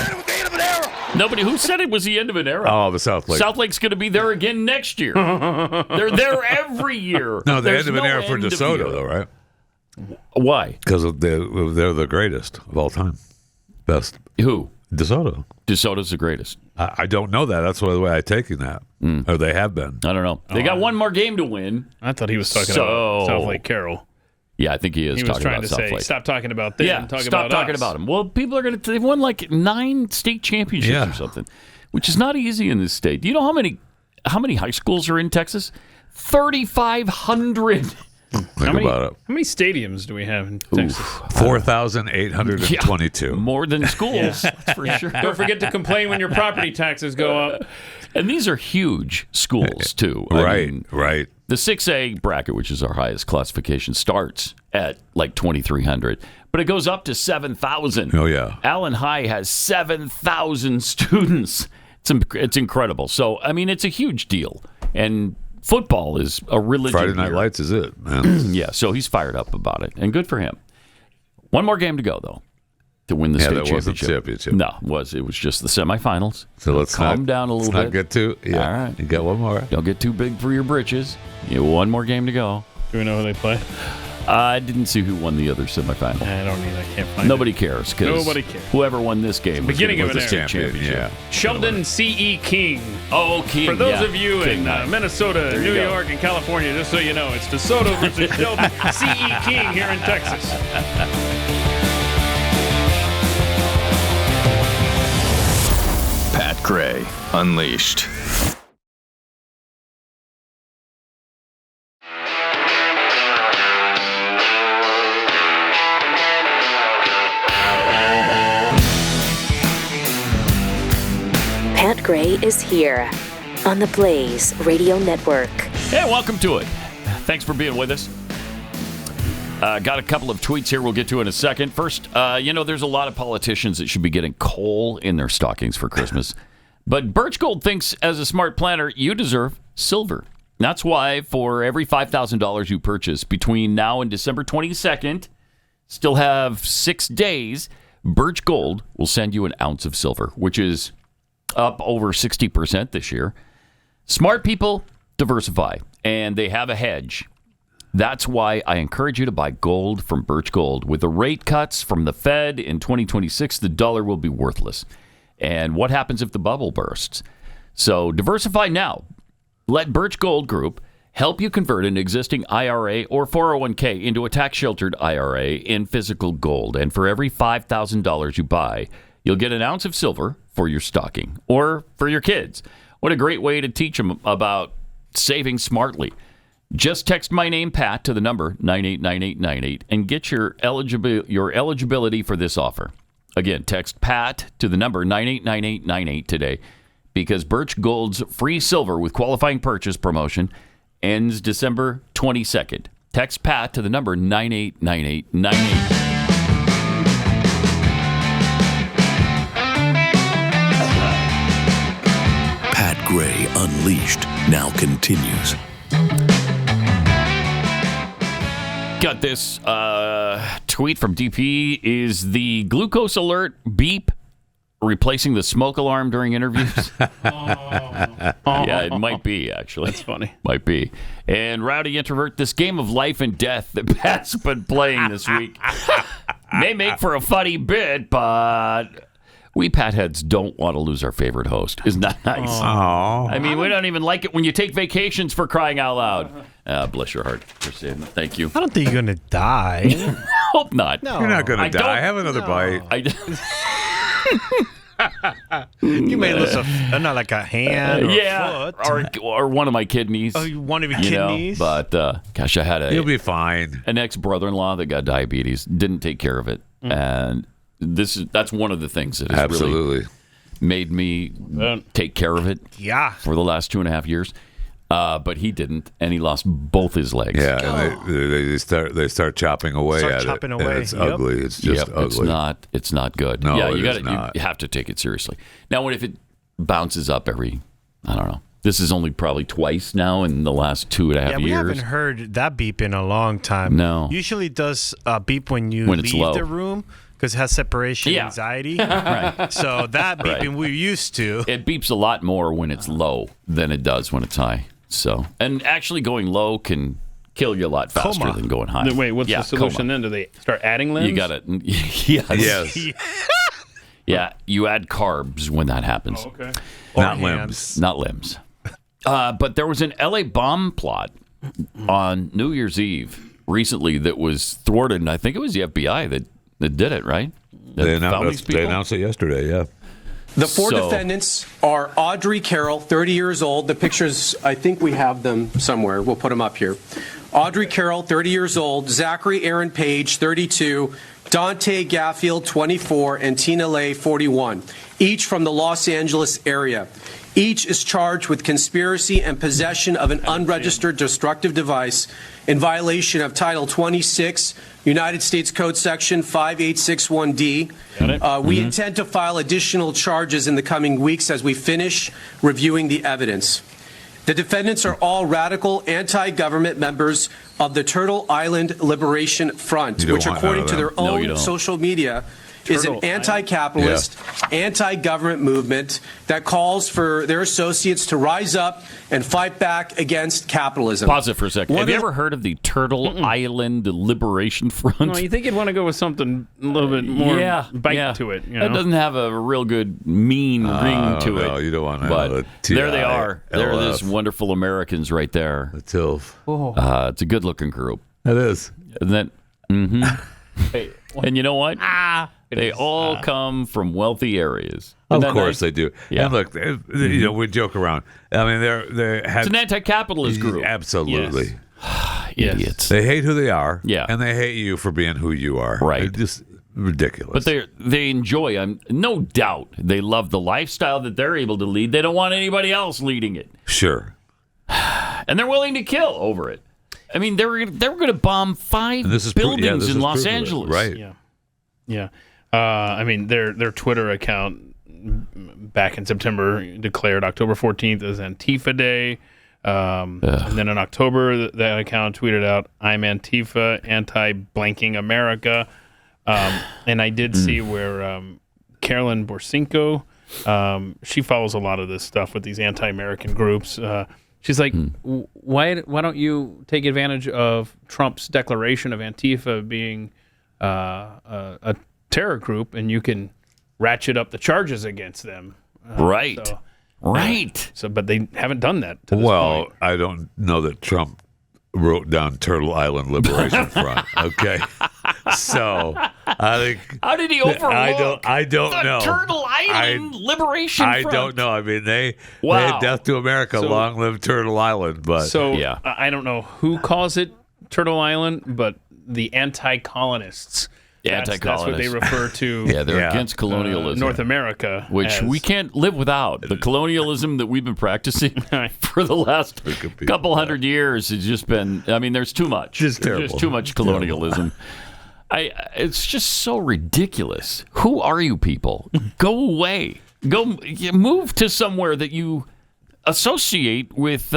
Nobody who said it was the end of an era. Oh, the Southlake. Southlake's going to be there again next year. They're there every year. No, the There's end of an era for end of DeSoto, year. though, right? Why? Because they're the greatest of all time. Best. Who? DeSoto. DeSoto's the greatest. I don't know that. That's the way I'm taking that. Or they have been. I don't know. They got one more game to win. I thought he was talking about Southlake Carroll. Yeah, I think he is He was talking trying about to say, Southlake. stop talking about them. Yeah, talk stop about talking us. about them. Well, people are going to. They've won like 9 state championships or something, which is not easy in this state. Do you know how many high schools are in Texas? 3,500. How many stadiums do we have in Texas? 4,822. More than schools, that's for sure. Don't forget to complain when your property taxes go up. And these are huge schools, too. Right. The 6A bracket, which is our highest classification, starts at like 2,300, but it goes up to 7,000. Oh, yeah. Allen High has 7,000 students. It's incredible. So, I mean, it's a huge deal. And football is a religion. Friday Night here. Lights is it, man. Yeah, so he's fired up about it, and good for him. One more game to go, though, to win the state that wasn't championship. championship. No, it was just the semifinals. So let's calm down a little bit. Let's not get too. Yeah. All right. You got one more. Don't get too big for your britches. You have one more game to go. Do we know who they play? I didn't see who won the other semifinal. I don't either. I can't find Nobody cares. 'Cause Nobody cares. Whoever won this game was Beginning of the an state era. championship. Yeah. Sheldon C.E. King. Oh, King. For those yeah. of you King in night. Minnesota, There you New go. York, and California, just so you know, it's DeSoto versus Sheldon C.E. King here in Texas. Pat Gray Unleashed. Pat Gray is here on the Blaze Radio Network. Hey, welcome to it. Thanks for being with us. Got a couple of tweets here we'll get to in a second. First, there's a lot of politicians that should be getting coal in their stockings for Christmas. But Birch Gold thinks, as a smart planner, you deserve silver. That's why for every $5,000 you purchase between now and December 22nd, still have 6 days, Birch Gold will send you an ounce of silver, which is up over 60% this year. Smart people diversify, and they have a hedge. That's why I encourage you to buy gold from Birch Gold. With the rate cuts from the Fed in 2026, the dollar will be worthless. And what happens if the bubble bursts? So diversify now. Let Birch Gold Group help you convert an existing IRA or 401k into a tax-sheltered IRA in physical gold. And for every $5,000 you buy, you'll get an ounce of silver for your stocking or for your kids. What a great way to teach them about saving smartly. Just text my name, Pat, to the number 989898 and get your eligibility for this offer. Again, text Pat to the number 989898 today because Birch Gold's free silver with qualifying purchase promotion ends December 22nd. Text Pat to the number 989898. Unleashed now continues. Got this tweet from DP. Is the glucose alert beep replacing the smoke alarm during interviews? Yeah, it might be, actually. That's funny. Might be. And Rowdy Introvert, this game of life and death that Pat's been playing this week may make for a funny bit, but we Patheads don't want to lose our favorite host. Isn't that nice? Aww. I mean, we don't even like it when you take vacations, for crying out loud. Bless your heart for saying that. Thank you. I don't think you're going to die. Hope not. No. You're not going to I die. don't- Have another bite. You may lose not like a hand or yeah, a foot. or one of my kidneys. Oh, one of your you know, kidneys? but gosh, I had You'll be fine. an ex-brother-in-law that got diabetes, didn't take care of it, and that's one of the things that has Absolutely really made me take care of it. Yeah. For the last 2.5 years. But he didn't, and he lost both his legs. Yeah, and they start chopping away Start at chopping it. away. And it's Yep. ugly. It's just ugly. It's not good. No, yeah, it you is not. you have to take it seriously. Now, if it bounces up every, I don't know. This is only probably twice now in the last 2.5 we years. haven't heard that beep in a long time. No. Usually it does beep when you When it's leave low. the room because it has separation Yeah. anxiety. Right. So that beeping we're used to. It beeps a lot more when it's low than it does when it's high. So, and actually going low can kill you a lot faster Coma. than going high. Wait, what's the solution then? Do they start adding limbs? You got it. Yes. Yeah, you add carbs when that happens. Oh, okay. Not limbs. Not limbs. But there was an LA bomb plot on New Year's Eve recently that was thwarted, and I think it was the FBI that did it, right? That They found these people? announced it yesterday, yeah. The four So- defendants are Audrey Carroll, 30 years old. The pictures, I think we have them somewhere. We'll put them up here. Audrey Carroll, 30 years old. Zachary Aaron Page, 32. Dante Gaffield, 24. And Tina Lay, 41. Each from the Los Angeles area. Each is charged with conspiracy and possession of an unregistered destructive device in violation of Title 26, United States Code Section 5861D. We intend to file additional charges in the coming weeks as we finish reviewing the evidence. The defendants are all radical anti-government members of the Turtle Island Liberation Front, You don't which, want according none to of their them. No, you own don't. social media, is an Turtle anti-capitalist, anti-government movement that calls for their associates to rise up and fight back against capitalism. Pause it for a second. One Have you of the- ever heard of the Turtle Island Liberation Front? No, you think you'd want to go with something a little bit more bite yeah. to it. You That know? doesn't have a real good mean ring to no, it. you don't want to But have there they are. They're TILF. these wonderful Americans right there. The TILF. It's a good-looking group. It is. And then, and you know what? They all come from wealthy areas. Of Isn't that course nice? they do. Yeah. And look, you know, we joke around. I mean, they have It's an anti-capitalist group. Absolutely. Idiots. They hate who they are. Yeah. And they hate you for being who you are. Right. It's just ridiculous. But they enjoy, no doubt, they love the lifestyle that they're able to lead. They don't want anybody else leading it. Sure. And they're willing to kill over it. I mean, they were going to bomb 5 And this is buildings this in is Los proof of it. Angeles. Right. Yeah. I mean, their Twitter account back in September declared October 14th as Antifa Day. And then in October, that account tweeted out, "I'm Antifa, anti-blanking America." And I did see where Carolyn Borsinko, she follows a lot of this stuff with these anti-American groups. She's like, why don't you take advantage of Trump's declaration of Antifa being a terror group, and you can ratchet up the charges against them? Right. Right. So, but they haven't done that to this Well, point. I don't know that Trump wrote down Turtle Island Liberation Front. Okay. So I think. How did he overlook I don't the know. Turtle Island Liberation I Front? don't know. I mean, they Wow. had death to America, So- long live Turtle Island. But So I don't know who calls it Turtle Island, but the anti-colonists. That's what they refer to. Yeah, they're against colonialism. North America. Which as- we can't live without. The colonialism that we've been practicing for the last couple hundred years has just been, I mean, there's too much. Just There's terrible. just too much colonialism. It's just so ridiculous. Who are you people? Go away. Move to somewhere that you associate with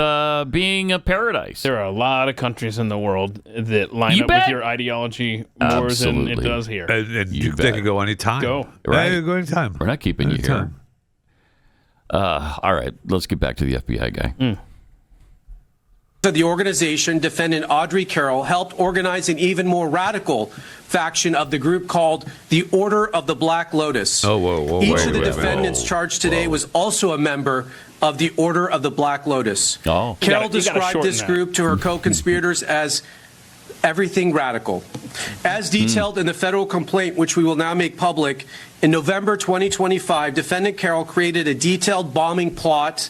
being a paradise. There are a lot of countries in the world that line up with your ideology more than it does here. And they can go anytime. Go. Right. They can go anytime. We're not keeping you here. All right, let's get back to the FBI guy. The organization, defendant Audrey Carroll, helped organize an even more radical faction of the group called the Order of the Black Lotus. Each of the defendants charged today was also a member of the Order of the Black Lotus. Carroll described this group to her co-conspirators as everything radical. As detailed in the federal complaint, which we will now make public, in November 2025, defendant Carroll created a detailed bombing plot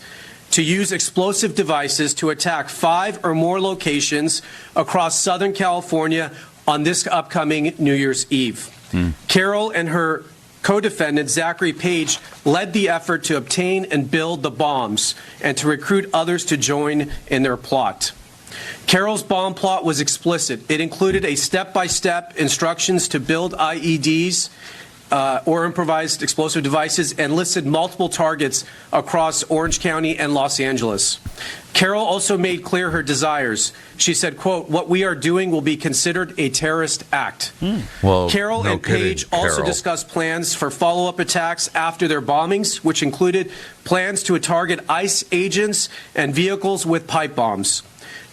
to use explosive devices to attack 5 or more locations across Southern California on this upcoming New Year's Eve. Carroll and her co-defendant, Zachary Page, led the effort to obtain and build the bombs and to recruit others to join in their plot. Carroll's bomb plot was explicit. It included a step-by-step instructions to build IEDs, or improvised explosive devices, and listed multiple targets across Orange County and Los Angeles. Carroll also made clear her desires. She said, quote, "What we are doing will be considered a terrorist act." Carroll and Page also discussed plans for follow-up attacks after their bombings, which included plans to target ICE agents and vehicles with pipe bombs.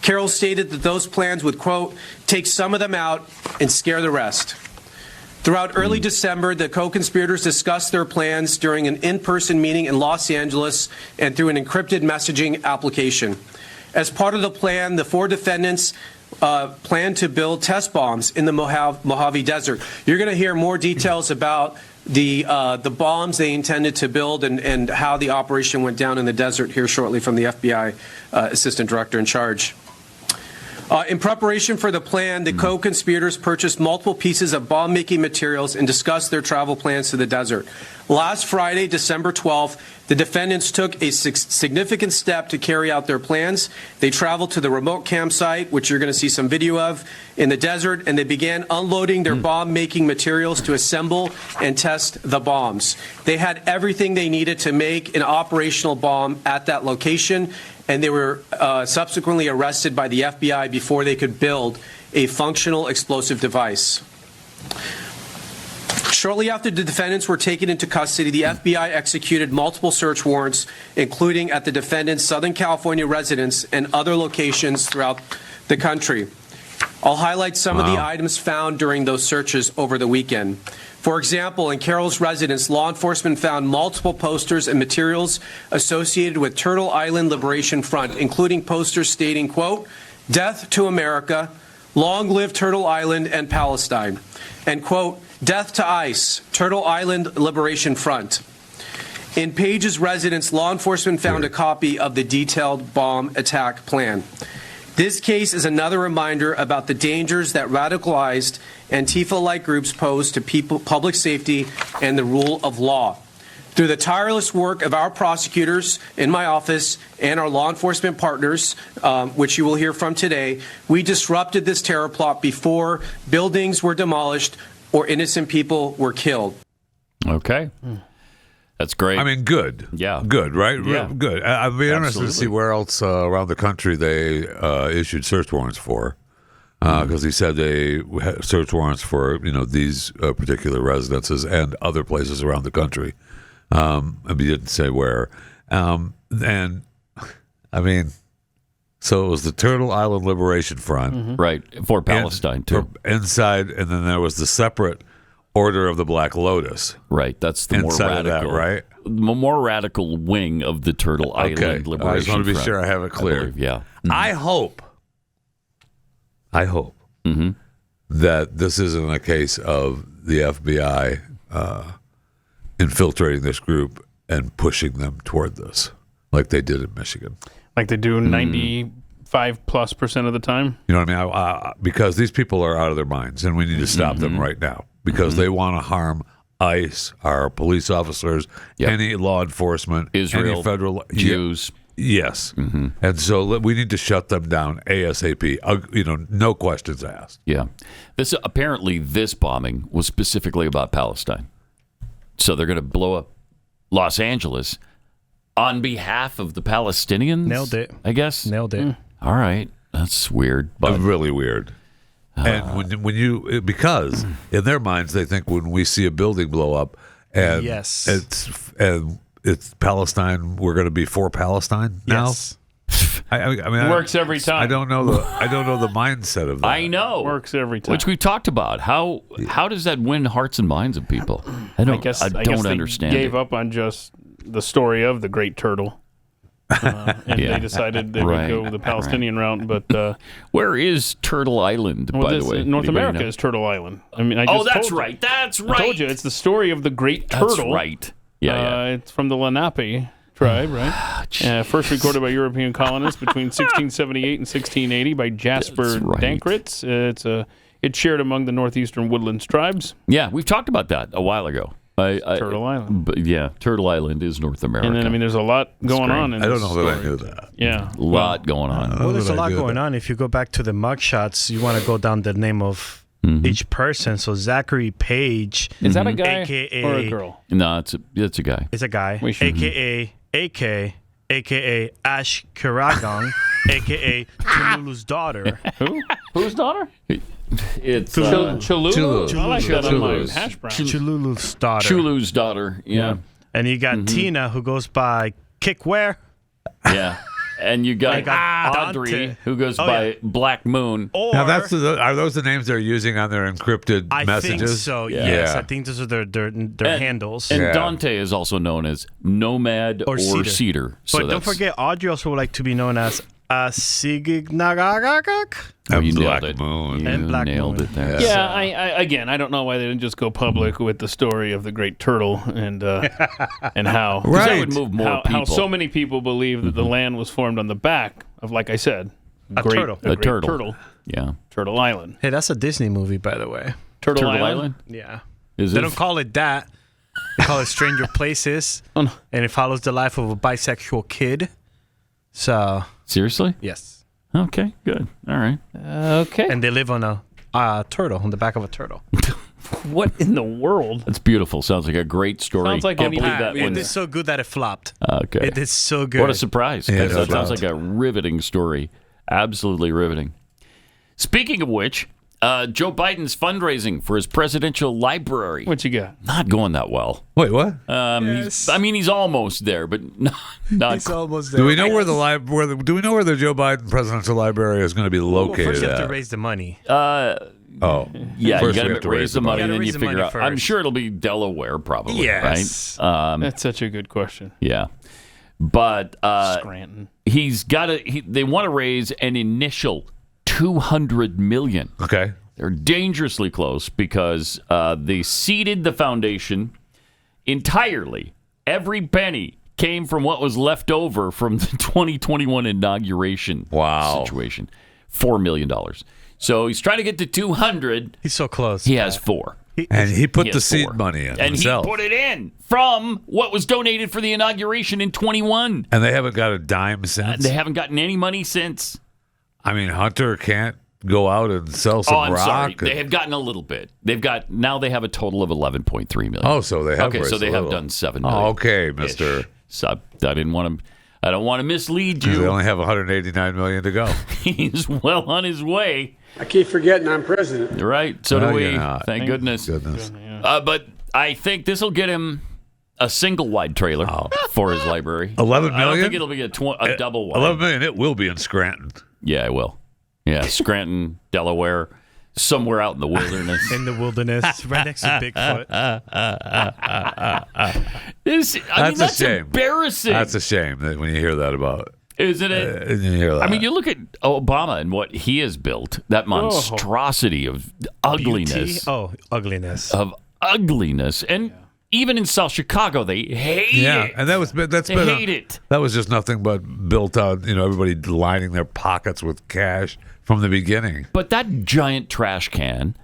Carroll stated that those plans would, quote, "take some of them out and scare the rest." Throughout early December, the co-conspirators discussed their plans during an in-person meeting in Los Angeles and through an encrypted messaging application. As part of the plan, the 4 defendants plan to build test bombs in the Mojave Desert. You're going to hear more details about the bombs they intended to build and how the operation went down in the desert here shortly from the FBI Assistant Director in charge. In preparation for the plan, the co-conspirators purchased multiple pieces of bomb-making materials and discussed their travel plans to the desert. Last Friday, December 12th, the defendants took a significant step to carry out their plans. They traveled to the remote campsite, which you're going to see some video of, in the desert, and they began unloading their bomb-making materials to assemble and test the bombs. They had everything they needed to make an operational bomb at that location, and they were subsequently arrested by the FBI before they could build a functional explosive device. Shortly after the defendants were taken into custody, the FBI executed multiple search warrants, including at the defendants' Southern California residence and other locations throughout the country. I'll highlight some of the items found during those searches over the weekend. For example, in Carroll's residence, law enforcement found multiple posters and materials associated with Turtle Island Liberation Front, including posters stating, quote, "Death to America, long live Turtle Island and Palestine," and, quote, "Death to ICE, Turtle Island Liberation Front." In Page's residence, law enforcement found a copy of the detailed bomb attack plan. This case is another reminder about the dangers that radicalized Antifa-like groups pose to public safety and the rule of law. Through the tireless work of our prosecutors in my office and our law enforcement partners, which you will hear from today, we disrupted this terror plot before buildings were demolished or innocent people were killed. Okay. That's great. I mean, good. Yeah. Good, right? Yeah. Good. I'd be interested to see where else around the country they issued search warrants for. Because he said they had search warrants for, these particular residences and other places around the country. And he didn't say where. And, I mean, so it was the Turtle Island Liberation Front. Right. For Palestine, too. Inside, and then there was the separate Order of the Black Lotus. Right, that's the more Inside radical, of that, right? The more radical wing of the Turtle Island Liberation I just want to be Front, sure I have it clear. believe, yeah. I hope that this isn't a case of the FBI infiltrating this group and pushing them toward this, like they did in Michigan. Like they do 95+% of the time? You know what I mean? Because these people are out of their minds, and we need to stop them right now. Because they want to harm ICE, our police officers, any law enforcement, Israel, any federal Jews. Yes. And so we need to shut them down ASAP. No questions asked. Yeah. Apparently, this bombing was specifically about Palestine. So they're going to blow up Los Angeles on behalf of the Palestinians. Nailed it. I guess. Nailed it. All right. That's weird. But really weird. And when you, because in their minds, they think when we see a building blow up and it's Palestine, we're going to be for Palestine now. Yes. I mean, Works every time. I don't know the mindset of that. I know. Works every time. Which we've talked about. How does that win hearts and minds of people? I don't guess understand. They gave up on just the story of the Great Turtle. And they decided they would go the Palestinian route, but where is Turtle Island? By the way, North America is Turtle Island. I mean, that's right. That's right. I told you it's the story of the Great Turtle. That's right. Yeah, it's from the Lenape tribe, right? First recorded by European colonists between 1678 and 1680 by Jasper Dankritz. It's shared among the northeastern woodlands tribes. Yeah, we've talked about that a while ago. Turtle Island. But yeah, Turtle Island is North America. And then, I mean, there's a lot going on. I don't know that I knew that. Yeah. A lot going on. Well, there's a lot going on. If you go back to the mugshots, you want to go down the name of each person. So Zachary Page. Is that a guy AKA, or a girl? No, it's a guy. It's a guy. AKA Ash Karagang, AKA Tululu's daughter. Who? Whose daughter? It's Chululu. I like that on my Chulu's. hash brown. Chululu's daughter. Chulu's daughter. Yeah. And you got Tina, who goes by Kickware. Yeah. And you got Audrey, Dante, who goes by Black Moon. Or, now, are those the names they're using on their encrypted messages? I think so, yes. I think those are their handles. And Dante is also known as Nomad or Cedar. But don't forget, Audrey also would like to be known as Sigignagagagak. Oh, you Black nailed it. Moon. You And Black nailed Moon. it there. Yeah, I don't know why they didn't just go public with the story of the Great Turtle and how that would move more how people. so many people believe that the land was formed on the back of, like I said, A turtle. a great turtle. turtle. Yeah. Turtle Island. Hey, that's a Disney movie, by the way. Turtle Island? Yeah. Is They it? don't call it that. They call it Stranger Places. Oh, no. And it follows the life of a bisexual kid. So, Seriously? yes. Okay, good. All right. Okay. And they live on a turtle, on the back of a turtle. What in the world? That's beautiful. Sounds like a great story. Sounds like Can't any- believe that It one. did so good that it flopped. Okay. It did so good. What a surprise. Yeah, That sounds wow. like a riveting story. Absolutely riveting. Speaking of which, Joe Biden's fundraising for his presidential library. What you got? Not going that well. Wait, what? He's almost there, but not It's almost there. Do we know where do we know where the Joe Biden Presidential Library is going to be Well, located first you have at? to raise the money. Yeah, First you we got have to raise the money, You and gotta then you raise the figure money out. I'm first. sure it'll be Delaware, probably. Yes. Right? That's such a good question. Yeah, but Scranton. he's got to. They want to raise an initial $200 million. Okay. They're dangerously close because they seeded the foundation entirely. Every penny came from what was left over from the 2021 inauguration situation. $4 million. So he's trying to get to 200. He's so close. He has 4. And he put He the has seed 4. money in and himself. he put it in from what was donated for the inauguration in 21. And they haven't got a dime since. They haven't gotten any money since. I mean, Hunter can't go out and sell some I'm rock. sorry. They have gotten a little bit. They have a total of 11.3 million. Oh, so they have. Okay, raised so they a have little. done 7 million. Oh, okay, Mister. So I didn't want to. I don't want to mislead you. They only have 189 million to go. He's well on his way. I keep forgetting I'm president. Right. So No, do we. you're not. Thank goodness. Goodness. But I think this will get him a single wide trailer for his library. 11 I don't million? think it'll be a double wide. 11 million. It will be in Scranton. Yeah, it will. Yeah, Scranton, Delaware, somewhere out in the wilderness. In the wilderness, right next to Bigfoot. That's a shame. Embarrassing. That's a shame that when you hear that about. Isn't it? You hear that. I mean, you look at Obama and what he has built, that monstrosity of ugliness. Beauty? Oh, ugliness. Of ugliness. And even in South Chicago, they hate it. and that's They been hate it. That was just nothing but built on, everybody lining their pockets with cash from the beginning. But that giant trash can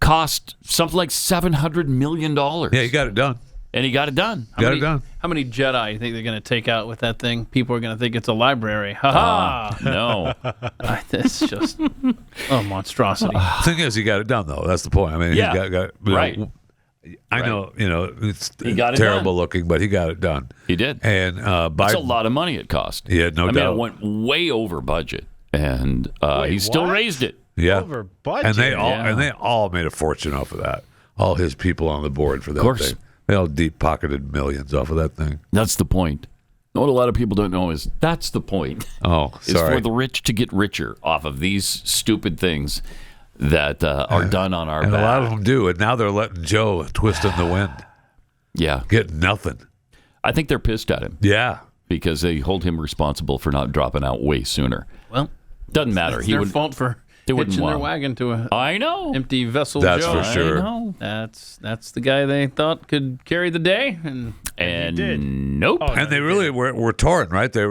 cost something like $700 million. Yeah, he got it done. And he got it done. Got it done. How many Jedi you think they're going to take out with that thing? People are going to think it's a library. Ha ha! No. That's just a monstrosity. Thing is, he got it done, though. That's the point. I mean, Yeah, he's got right. I know, it's He got it terrible done. looking, but he got it done. He did. And That's a lot of money it cost. Yeah, no doubt. It went way over budget, and he still raised it. Yeah, Over budget. and they all made a fortune off of that. All his people on the board for that thing. They all deep pocketed millions off of that thing. That's the point. What a lot of people don't know is that's the point. Oh, It's sorry. for the rich to get richer off of these stupid things that are done on our And back. a lot of them do. And now they're letting Joe twist in the wind. Yeah. Get nothing. I think they're pissed at him. Yeah. Because they hold him responsible for not dropping out way sooner. Well, doesn't matter. It's their fault for hitching their wagon to a empty vessel. That's Joe. for sure. I know. That's the guy they thought could carry the day, and he did. Nope. And they really were torn, right? They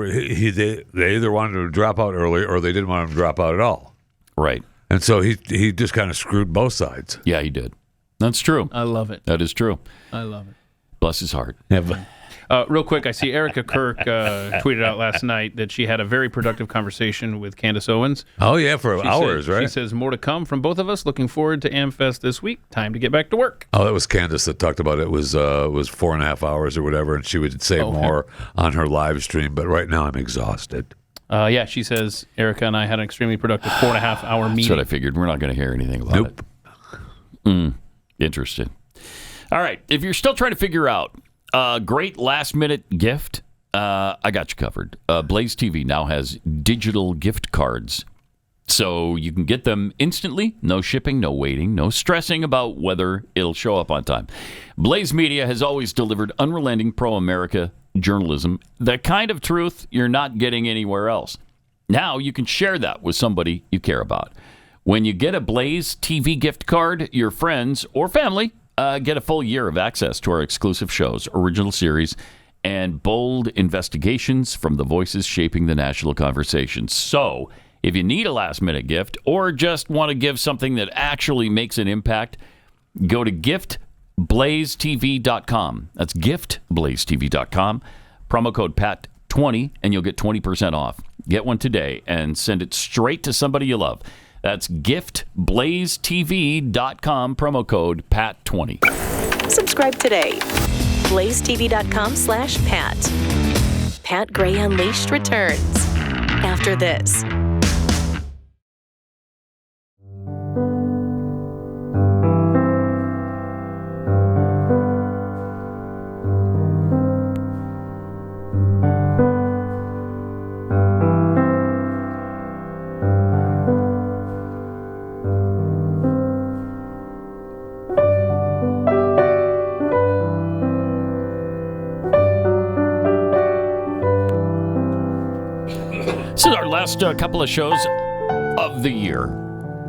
either wanted to drop out early or they didn't want him to drop out at all. Right. And so he just kind of screwed both sides. Yeah, he did. That's true. I love it. That is true. I love it. Bless his heart. Yeah, but real quick, I see Erika Kirk tweeted out last night that she had a very productive conversation with Candace Owens. Oh, yeah, for hours, right? She says, more to come from both of us. Looking forward to AmFest this week. Time to get back to work. Oh, that was Candace that talked about it. It was 4.5 hours or whatever, and she would say more on her live stream. But right now I'm exhausted. Yeah, she says, Erika and I had an extremely productive 4.5 hour meeting. That's what I figured. We're not going to hear anything about it. Interesting. All right. If you're still trying to figure out a great last-minute gift, I got you covered. BlazeTV now has digital gift cards. So you can get them instantly. No shipping, no waiting, no stressing about whether it'll show up on time. Blaze Media has always delivered unrelenting pro-America journalism, the kind of truth you're not getting anywhere else. Now you can share that with somebody you care about. When you get a Blaze TV gift card, your friends or family get a full year of access to our exclusive shows, original series, and bold investigations from the voices shaping the national conversation. So if you need a last-minute gift or just want to give something that actually makes an impact, go to giftblazetv.com. That's giftblazetv.com. Promo code PAT20, and you'll get 20% off. Get one today and send it straight to somebody you love. That's giftblazetv.com. Promo code PAT20. Subscribe today. BlazeTV.com/Pat. Pat Gray Unleashed returns after this. This is our last couple of shows of the year.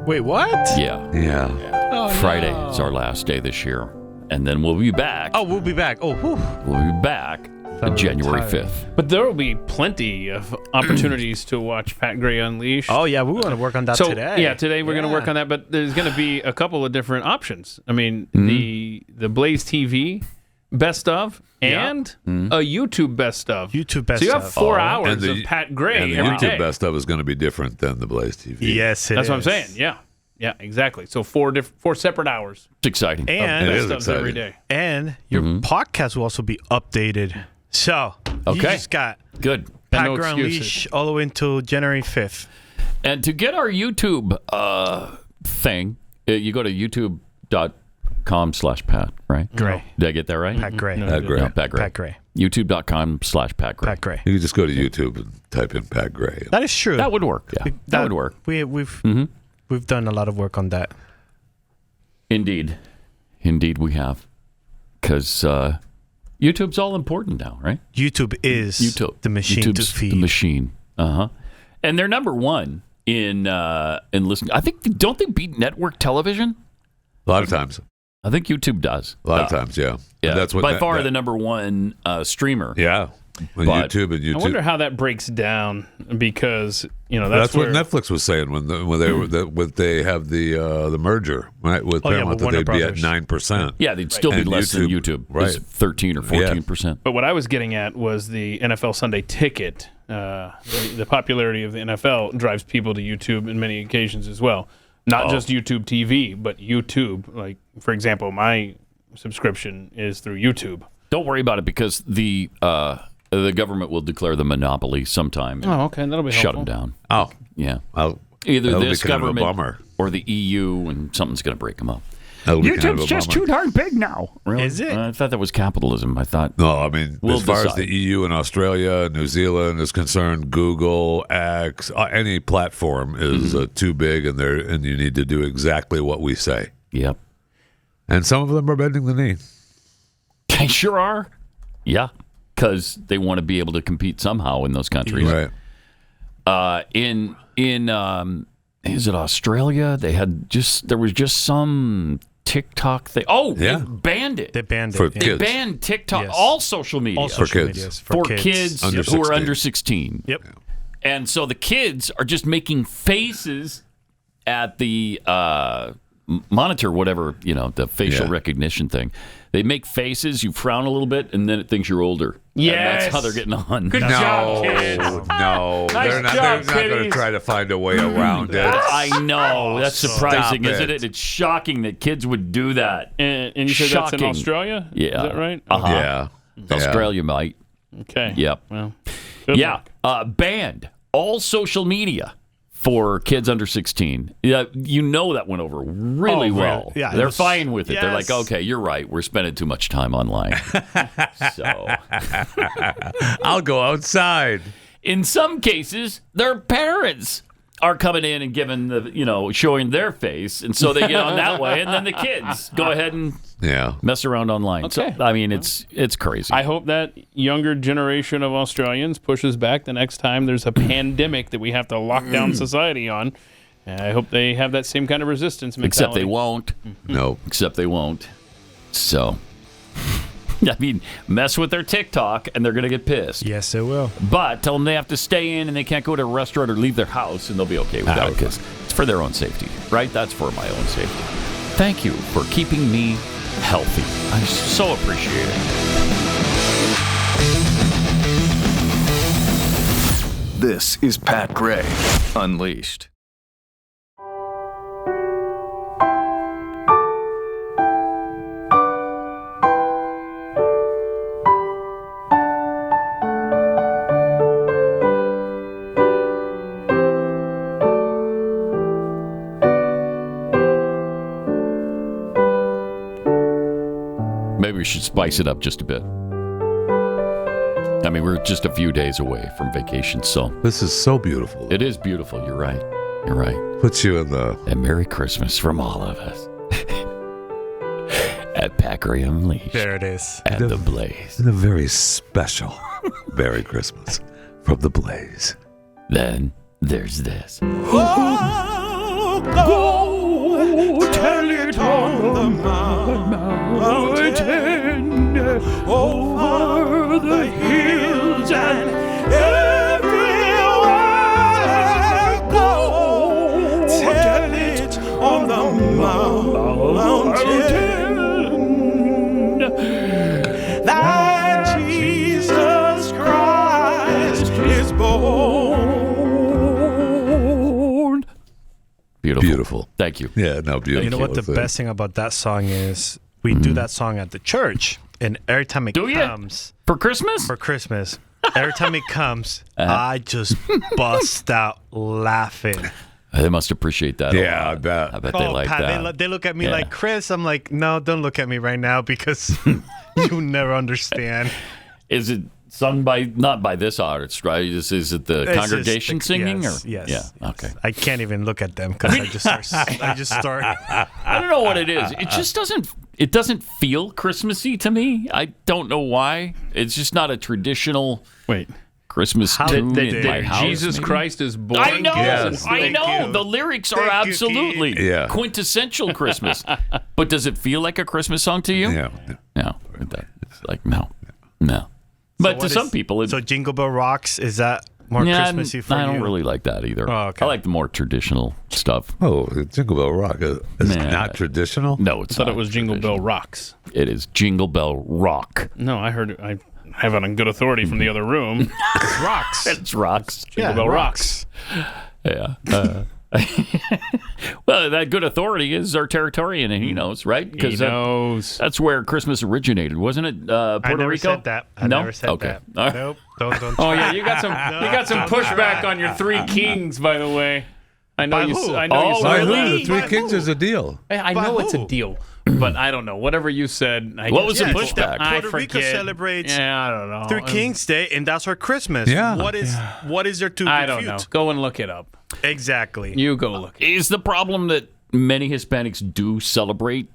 Wait, what? Yeah. Oh, Friday no. is our last day this year. And then we'll be back. Oh, we'll be back. Oh, whew. We'll be back on January 5th. But there will be plenty of opportunities to watch Pat Gray Unleashed. Oh, yeah, we want to work on that today. Yeah, today we're going to work on that, but there's going to be a couple of different options. I mean, the Blaze TV best of and a YouTube best of. YouTube best So you have of. 4 hours And of Pat Gray And the every YouTube day. best of is going to be different than the Blaze TV. Yes, it That's is. what I'm saying. Yeah. Yeah, exactly. So four separate hours. It's exciting. And It is Best ofs exciting. every day. And your podcast will also be updated. So you Okay. just got Good. Pat no Gray excuses. Unleashed all the way until January 5th. And to get our YouTube thing, you go to youtube.com/Pat, right? Gray. Did I get that right? Pat Gray. Pat Gray. No, Pat Gray. Pat Gray. youtube.com/Pat Gray. Pat Gray. You can just go to YouTube and type in Pat Gray. That is true. That would work. Yeah, that would work. We've done a lot of work on that. Indeed we have. Because YouTube's all important now, right? YouTube is the machine YouTube's to feed. the machine. And they're number one in listening. I think, don't they beat network television? A lot of times. I think YouTube does. A lot of times, yeah. Yeah, And that's what by far the number one streamer. Yeah. When But- YouTube and YouTube. I wonder how that breaks down because That's where, what Netflix was saying when they have the merger, right? With Oh, yeah, Paramount, with that Warner they'd be at Brothers. 9%. Yeah, they'd still be And less than YouTube. right? It's 13 or 14%. But what I was getting at was the NFL Sunday Ticket. The popularity of the NFL drives people to YouTube in many occasions as well. Not just YouTube TV, but YouTube. Like, for example, my subscription is through YouTube. Don't worry about it because the government will declare the monopoly sometime. Oh, okay, that'll be shut helpful. them down. Oh, yeah. Either this government or the EU, and something's going to break them up. YouTube's just too darn big now. Really? Is it? I thought that was capitalism. I thought. No, I mean, as far as decide. the EU and Australia, New Zealand is concerned, Google, X, any platform is too big, and you need to do exactly what we say. Yep. And some of them are bending the knee. They sure are. Yeah, because they want to be able to compete somehow in those countries. Right. In is it Australia? There was just some TikTok thing. Oh, yeah. They banned it. They banned For it. kids. They banned TikTok, Yes. all social media. All social kids. medias for kids Under who are 16. under 16. Yep. And so the kids are just making faces at the monitor, whatever, the facial recognition thing. They make faces, you frown a little bit, and then it thinks you're older. Yes. And that's how they're getting on. Good job, kids. No, Nice they're not job, going to kiddies. try to find a way around it. I know. That's surprising, Stop isn't it. it? It's shocking that kids would do that. And you said that's in Shocking. Australia? Yeah. Is that right? Uh-huh. Yeah. Australia might. Okay. Yep. Well, good luck. Banned all social media for kids under 16. Yeah, that went over really well. Yeah, they're fine with it. Yes. They're like, okay, you're right. We're spending too much time online. So I'll go outside. in some cases, their parents are coming in and giving showing their face, and so they get on that way, and then the kids go ahead and mess around online. Okay. So, I mean, it's crazy. I hope that younger generation of Australians pushes back the next time there's a pandemic that we have to lock down society on. And I hope they have that same kind of resistance mentality. Except they won't. No. Except they won't. So, I mean, mess with their TikTok and they're going to get pissed. Yes, they will. But tell them they have to stay in and they can't go to a restaurant or leave their house, and they'll be okay with that because it's for their own safety, right? That's for my own safety. Thank you for keeping me healthy. I so appreciate it. This is Pat Gray Unleashed. Maybe we should spice it up just a bit. I mean, we're just a few days away from vacation, so. This is so beautiful. It is beautiful. You're right. You're right. Puts you in the... And Merry Christmas from all of us. At Pat Gray Unleashed. There it is. At the Blaze. And a very special Merry Christmas from the Blaze. Then there's this. Oh, go tell it on the mountain, over the hills and everywhere. Go tell it on the mountain that Jesus Christ is born. Beautiful. Thank you. Yeah, no, beautiful. You know what the best thing about that song is? We do that song at the church, and every time it comes for Christmas, every time it comes, I just bust out laughing. They must appreciate that. Yeah, a lot. I bet they like Pat, that. They look at me like, Chris. I'm like, no, don't look at me right now because you never understand. Is it sung by not by this artist, right? Is it the congregation singing? Yes, or yes. Yeah. Okay. I can't even look at them because I just start. I don't know what it is. It just doesn't. It doesn't feel Christmassy to me. I don't know why. It's just not a traditional Christmas tune in my house. Jesus maybe? Christ is born. I know. Yes. I know. The lyrics are absolutely quintessential Christmas. But does it feel like a Christmas song to you? Yeah. No. It's like no. But to some people, so Jingle Bell Rocks, is that more Christmassy for you? I don't really like that either. Oh, okay. I like the more traditional stuff. Oh, Jingle Bell Rock is not traditional? No, it's I thought not it was Jingle Bell Rocks. It is Jingle Bell Rock. No, I heard it. I have it on good authority from the other room. It's Rocks. It's Rocks. Jingle Bell Rocks. Yeah. Well, that good authority is our Territorian, and he knows, right? He knows. That's where Christmas originated, wasn't it? Puerto I never Rico? said that. I no? never said Okay. that. All right. Nope. Don't. Oh yeah, you got some pushback on your Three Kings, by the way. I know By you. who? I know you By said who? that. The Three Kings is a deal. I By know it's a who? deal, but I don't know. Whatever you said. What was the pushback? I Puerto Rico forget. celebrates Yeah, I don't know. Three Kings Day, and that's our Christmas. Yeah. What is there to I refute? don't know. Go and look it up. Exactly. You go look. Is the problem that many Hispanics do celebrate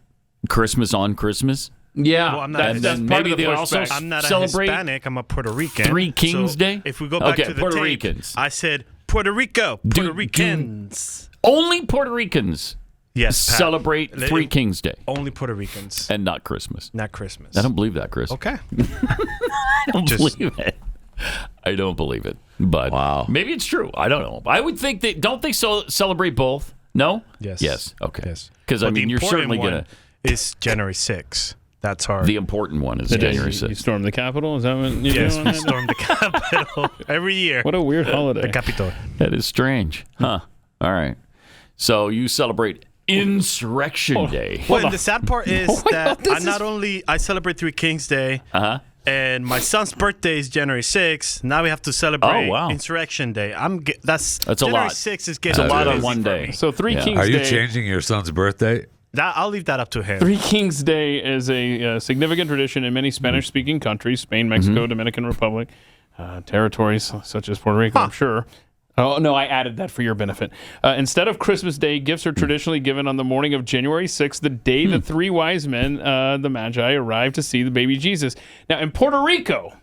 Christmas on Christmas? Yeah, Well, I'm not. that's then part maybe of the they also pushback. I'm not celebrate a Hispanic. I'm a Puerto Rican. Three Kings So Day? If we go back Okay, to the Puerto tape, Ricans. I said Puerto Rico, Puerto Ricans. Only Puerto Ricans Yes, Pat. celebrate Three Kings Day Only Puerto Ricans, and not Christmas. not Christmas. I don't believe that, Chris. Okay. I don't believe it. I don't believe it. But maybe it's true. I don't know. I would think that, don't they celebrate both? No? Yes. Yes. Okay. Yes. Because, I But the mean, you're important certainly one going to. Is January 6th. That's our. The important one is The day January you 6th. stormed the Capitol? Is that what you're Yes, doing? we storm the Capitol every year. What a weird holiday. The Capitol. That is strange. Huh. All right. So you celebrate Insurrection Day. Well, the sad part is that I celebrate Three Kings Day. And my son's birthday is January 6th. Now we have to celebrate Insurrection Day. That's a January lot. 6th is That's getting a lot on busy one for day. me. So Three Kings Are you Day. changing your son's birthday? I'll leave that up to him. Three Kings Day is a significant tradition in many Spanish-speaking countries: Spain, Mexico, Dominican Republic, territories such as Puerto Rico. I'm sure. Oh no, I added that for your benefit. Instead of Christmas Day, gifts are traditionally given on the morning of January 6th, the day the three wise men, the Magi, arrived to see the baby Jesus. Now in Puerto Rico,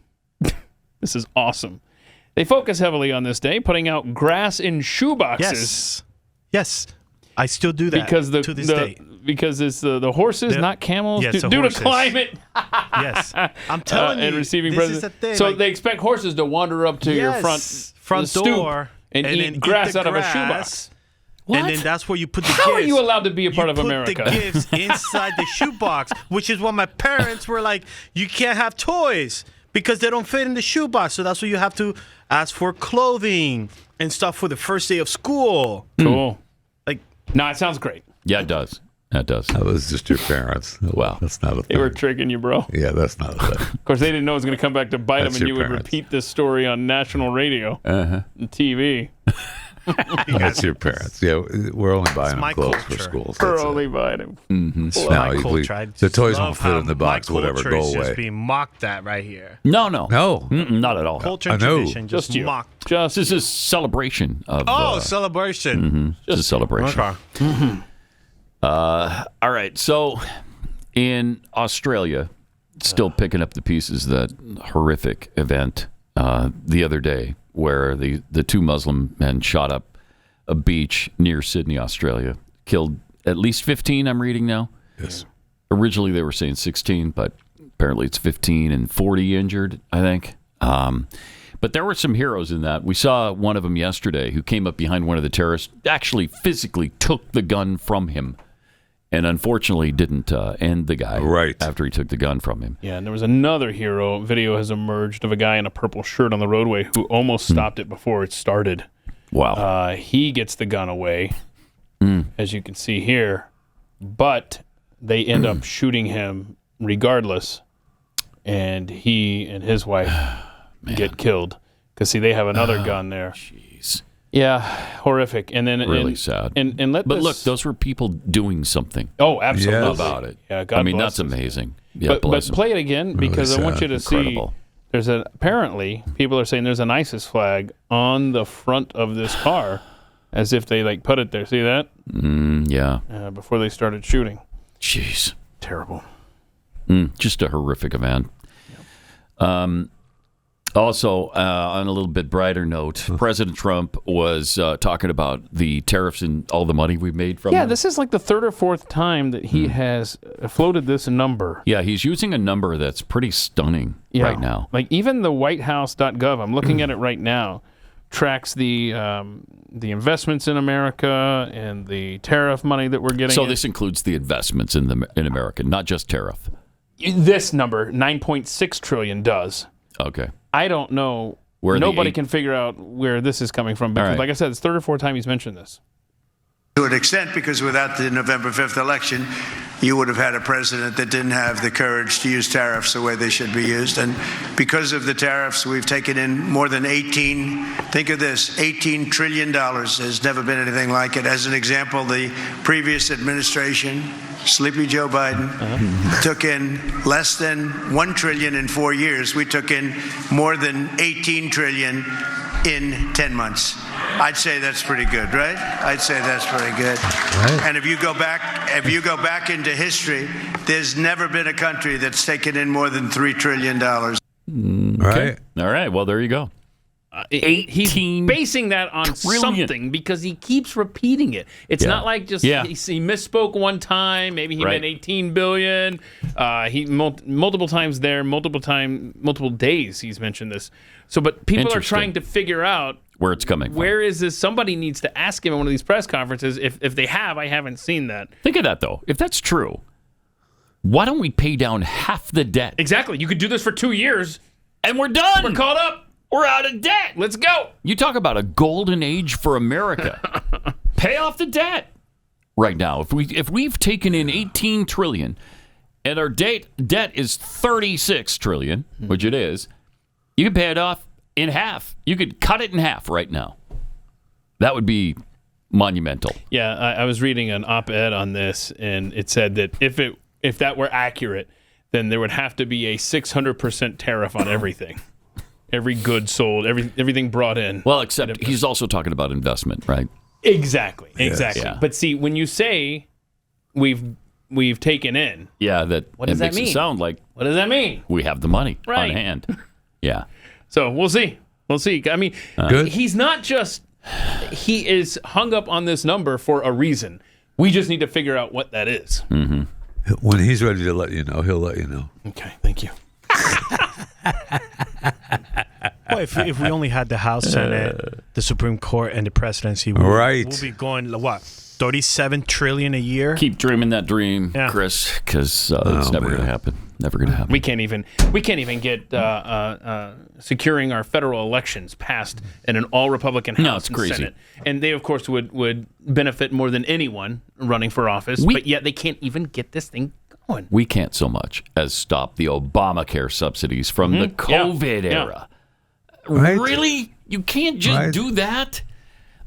this is awesome. They focus heavily on this day, putting out grass in shoeboxes. Yes. I still do that because to this day. Because it's the horses, not camels, Yes, the due horses. to climate. Yes. I'm telling you. And receiving this presents. is the thing. So like, they expect horses to wander up to your front stoop door and then eat grass the out of a grass, shoebox. And then that's where you put the gifts. How are you allowed to be a part of America? Put the gifts inside the shoebox, which is what my parents were like, you can't have toys because they don't fit in the shoebox. So that's why you have to ask for clothing and stuff for the first day of school. Cool. Like, no, it sounds great. Yeah, it does. That does. That was just your parents. Wow. That's not a thing. They were tricking you, bro. Yeah, that's not a thing. Of course, they didn't know it was going to come back to bite them, That's and your you would parents. repeat this story on national radio and TV. That's your parents. Yeah, we're only buying them my clothes for culture. schools. We're That's it. only buying them. Mm-hmm. No, my you- culture, I the toys just won't love fit in how the box, my whatever, culture go is away. just being mocked at right here. No, no. No. Not at all. Culture I and know. tradition just Just you. mocked. Just This is a celebration of. Celebration. It's a celebration. Okay. All right. So in Australia, still picking up the pieces of that horrific event the other day where the two Muslim men shot up a beach near Sydney, Australia, killed at least 15, I'm reading now. Yes. Originally they were saying 16, but apparently it's 15 and 40 injured, I think. But there were some heroes in that. We saw one of them yesterday who came up behind one of the terrorists, actually physically took the gun from him, and unfortunately didn't end the guy after he took the gun from him. Yeah, and there was another hero. Video has emerged of a guy in a purple shirt on the roadway who almost stopped it before it started. Wow. He gets the gun away, as you can see here, but they end up shooting him regardless, and he and his wife get killed. Because, see, they have another gun there. Jeez. Yeah, horrific. And then Really sad. But look, those were people doing something. Oh, absolutely. About it. Yeah, God I mean, bless that's us. amazing. Yeah, but bless them. play it again because I want you to Incredible. see. Apparently, people are saying there's an ISIS flag on the front of this car, as if they put it there. See that? Yeah. Before they started shooting. Jeez. Terrible. Just a horrific event. Also, on a little bit brighter note, President Trump was talking about the tariffs and all the money we've made from them. This is like the third or fourth time that he has floated this number. Yeah, he's using a number that's pretty stunning right now. Like even the WhiteHouse.gov, I'm looking at it right now, tracks the investments in America and the tariff money that we're getting. So this includes the investments in America, not just tariff. This number, 9.6 trillion, does. Okay. I don't know. Where Nobody can figure out where this is coming from because, right. like I said, it's third or fourth time he's mentioned this. To an extent, because without the November 5th election, you would have had a president that didn't have the courage to use tariffs the way they should be used. And because of the tariffs, we've taken in more than think of this, $18 trillion. There's never been anything like it. As an example, the previous administration, Sleepy Joe Biden, took in less than $1 trillion in 4 years. We took in more than $18 trillion in 10 months. I'd say that's pretty good, right? I'd say that's pretty good. Right. And if you go back into history, there's never been a country that's taken in more than $3 trillion. Okay. All right. Well, there you go. He's basing that on something because he keeps repeating it. It's not like just he misspoke one time. Maybe he meant 18 billion. He multiple times there, multiple days he's mentioned this. So, but people are trying to figure out where it's coming from. Where is this? Somebody needs to ask him in one of these press conferences. If they have, I haven't seen that. Think of that though. If that's true, why don't we pay down half the debt? Exactly. You could do this for 2 years, and we're done. We're caught up. We're out of debt. Let's go. You talk about a golden age for America. Pay off the debt right now. If we've taken in 18 trillion and our debt is 36 trillion, which it is, you can pay it off in half. You could cut it in half right now. That would be monumental. Yeah, I was reading an op-ed on this, and it said that if that were accurate, then there would have to be a 600% tariff on everything. Every good sold, everything brought in. Well, except he's also talking about investment, right? Exactly. Yeah. But see, when you say we've taken in, what does that makes mean? It sound like what does that mean? We have the money on hand. Yeah. So we'll see. I mean, he's not just he is hung up on this number for a reason. We just need to figure out what that is. Mm-hmm. When he's ready to let you know, he'll let you know. Okay, thank you. Well, if we only had the House, Senate, the Supreme Court, and the presidency, we'll be going, what, 37 trillion a year? Keep dreaming that dream, Chris, because it's never going to happen. Never going to happen. We can't even get securing our federal elections passed in an all-Republican House and Senate. And they, of course, would benefit more than anyone running for office, but yet they can't even get this thing going. We can't so much as stop the Obamacare subsidies from the COVID era. Right. Really? You can't just do that?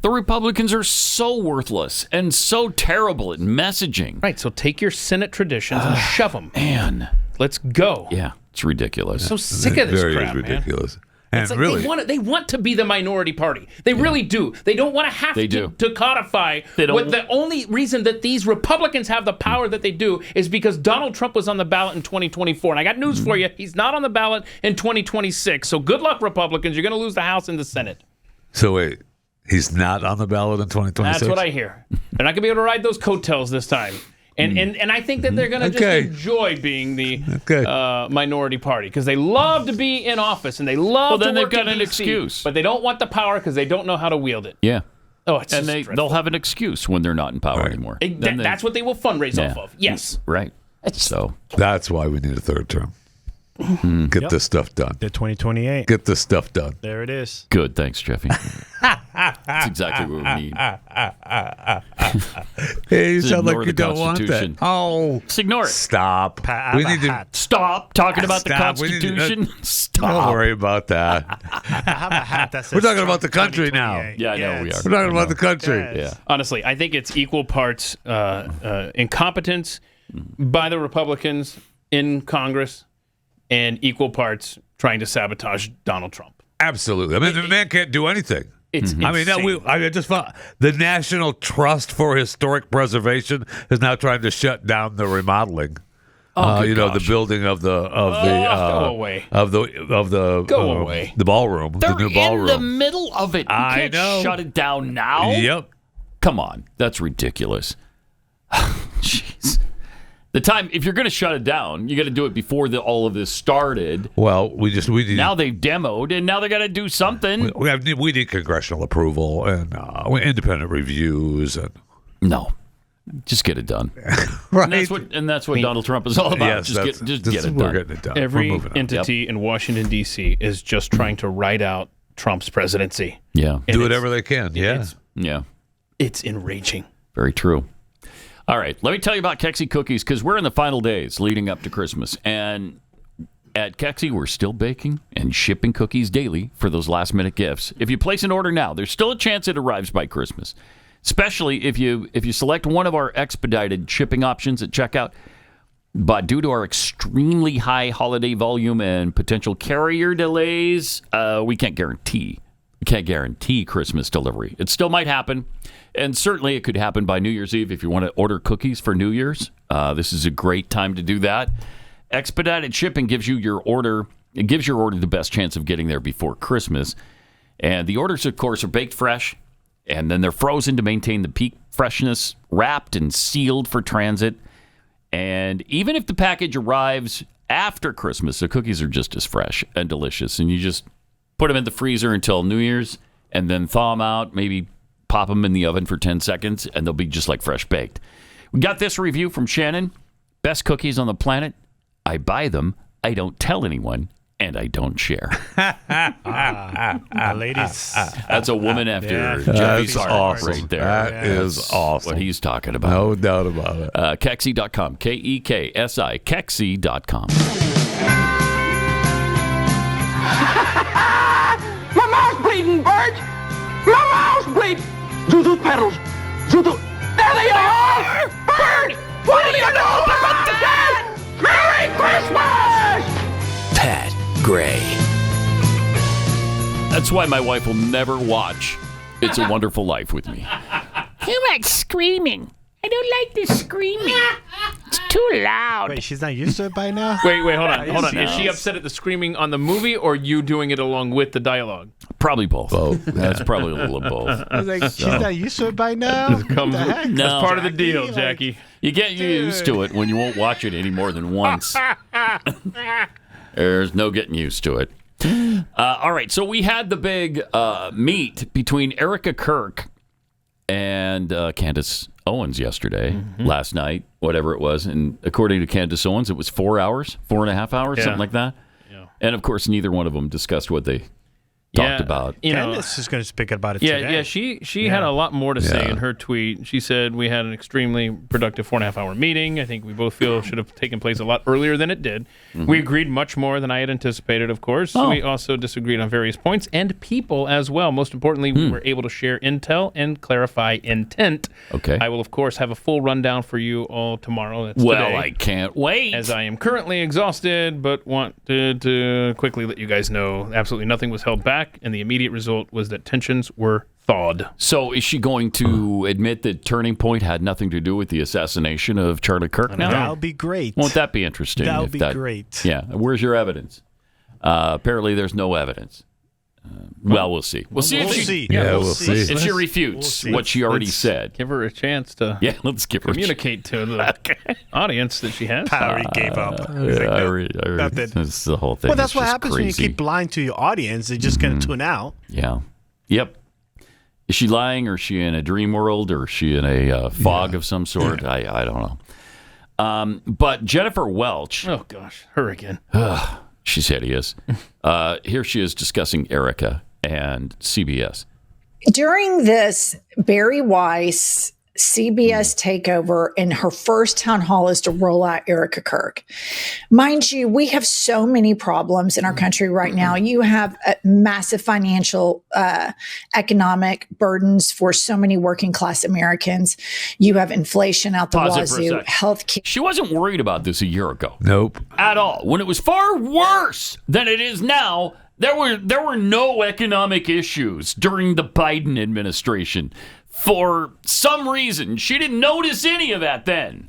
The Republicans are so worthless and so terrible at messaging. Right, so take your Senate traditions and shove them. Man. Let's go. Yeah, it's ridiculous. I'm so sick of this crap, ridiculous. Man. And it's like really, they want to be the minority party. They really do. They don't want to have to codify. What the only reason that these Republicans have the power that they do is because Donald Trump was on the ballot in 2024. And I got news for you. He's not on the ballot in 2026. So good luck, Republicans. You're going to lose the House and the Senate. So wait, he's not on the ballot in 2026? That's what I hear. They're not going to be able to ride those coattails this time. And I think that they're going to just enjoy being the minority party because they love to be in office and they love to work in DC. Well, then they've got an excuse. But they don't want the power because they don't know how to wield it. Yeah. Oh, it's and they'll have an excuse when they're not in power anymore. That's what they will fundraise off of. Yes. Right. So that's why we need a third term. Get this stuff done. The 2028. Get this stuff done. There it is. Good. Thanks, Jeffy. That's exactly what we need. Hey, you sound like you don't want that. Oh, just ignore it. Stop. We need to stop talking about the Constitution. Stop. Don't worry about that. I have a hat that says We're talking about the country now. Yeah, I know we are. We're talking about the country. Yeah. Honestly, I think it's equal parts incompetence by the Republicans in Congress and equal parts trying to sabotage Donald Trump. Absolutely. I mean, the man can't do anything. It's insane. I just found the National Trust for Historic Preservation is now trying to shut down the remodeling. The building of the go away. of the ballroom. They're the new ballroom. in the middle of it. You I can't know. shut it down now. Yep. Come on, that's ridiculous. Jeez. The time, if you're going to shut it down, you got to do it before all of this started. Well, we need, now they've demoed, and now they got to do something. We need congressional approval and independent reviews and just get it done. Right, and that's what Donald Trump is all about. Yes, just get it done. Getting it done. Every entity in Washington D.C. is just trying to ride out Trump's presidency. Yeah, do whatever they can. Yeah, It's enraging. Very true. All right, let me tell you about Kexi Cookies, because we're in the final days leading up to Christmas. And at Kexi, we're still baking and shipping cookies daily for those last-minute gifts. If you place an order now, there's still a chance it arrives by Christmas, especially if you select one of our expedited shipping options at checkout. But due to our extremely high holiday volume and potential carrier delays, we can't guarantee Christmas delivery. It still might happen, and certainly it could happen by New Year's Eve if you want to order cookies for New Year's. This is a great time to do that. Expedited shipping gives your order the best chance of getting there before Christmas. And the orders, of course, are baked fresh, and then they're frozen to maintain the peak freshness, wrapped and sealed for transit. And even if the package arrives after Christmas, the cookies are just as fresh and delicious. And you just put them in the freezer until New Year's, and then thaw them out, maybe pop them in the oven for 10 seconds, and they'll be just like fresh baked. We got this review from Shannon. Best cookies on the planet. I buy them, I don't tell anyone, and I don't share. Ladies. That's a woman after Jeffy's heart awesome. right there. That is awesome. What he's talking about. No doubt about it. Kexi.com. Keksi. Kexi.com. My mouth's bleeding, Bert! My mouth's bleeding! Zuzu pedals! Zuzu... There they are! Bert! What do you know about that? Merry Christmas! Pat Gray. That's why my wife will never watch It's a Wonderful Life with me. Too much screaming. I don't like this screaming. It's too loud. Wait, she's not used to it by now? Wait, hold on. Is she upset at the screaming on the movie, or you doing it along with the dialogue? Probably both. That's probably a little of both. I was like, she's not used to it by now? That's part of the deal, Jackie. You get used to it when you won't watch it any more than once. There's no getting used to it. All right, so we had the big meet between Erika Kirk and Candace Owens yesterday, last night, whatever it was. And according to Candace Owens, it was 4 hours, 4.5 hours, something like that. Yeah. And, of course, neither one of them discussed what they talked about. Candace is going to speak about it today. Yeah, she had a lot more to say in her tweet. She said, we had an extremely productive 4.5 hour meeting. I think we both feel should have taken place a lot earlier than it did. We agreed much more than I had anticipated, of course. We also disagreed on various points and people as well. Most importantly, we were able to share intel and clarify intent. Okay. I will, of course, have a full rundown for you all tomorrow. That's today, I can't wait. As I am currently exhausted, but wanted to quickly let you guys know absolutely nothing was held back. And the immediate result was that tensions were thawed. So is she going to admit that Turning Point had nothing to do with the assassination of Charlie Kirk now? That would be great. Won't that be interesting? That would be great. Yeah. Where's your evidence? Apparently there's no evidence. Well, we'll see. We'll see. We'll see. If she refutes what she already said. Give her a chance to let's give her communicate to the audience that she has. Power gave up. That's the whole thing. Well, that's It's what just happens when you crazy. keep lying to your audience. They're just going to tune out. Yeah. Yep. Is she lying, or is she in a dream world, or is she in a fog of some sort? I don't know. But Jennifer Welch. Oh, gosh. Her again. She's hideous. Here she is discussing Erika and CBS. During this Barry Weiss CBS takeover, and her first town hall is to roll out Erika Kirk. Mind you, we have so many problems in our country right now. You have massive financial, economic burdens for so many working class Americans. You have inflation out the wazoo, health care. She wasn't worried about this a year ago. Nope. At all. When it was far worse than it is now, there were no economic issues during the Biden administration. For some reason, she didn't notice any of that then.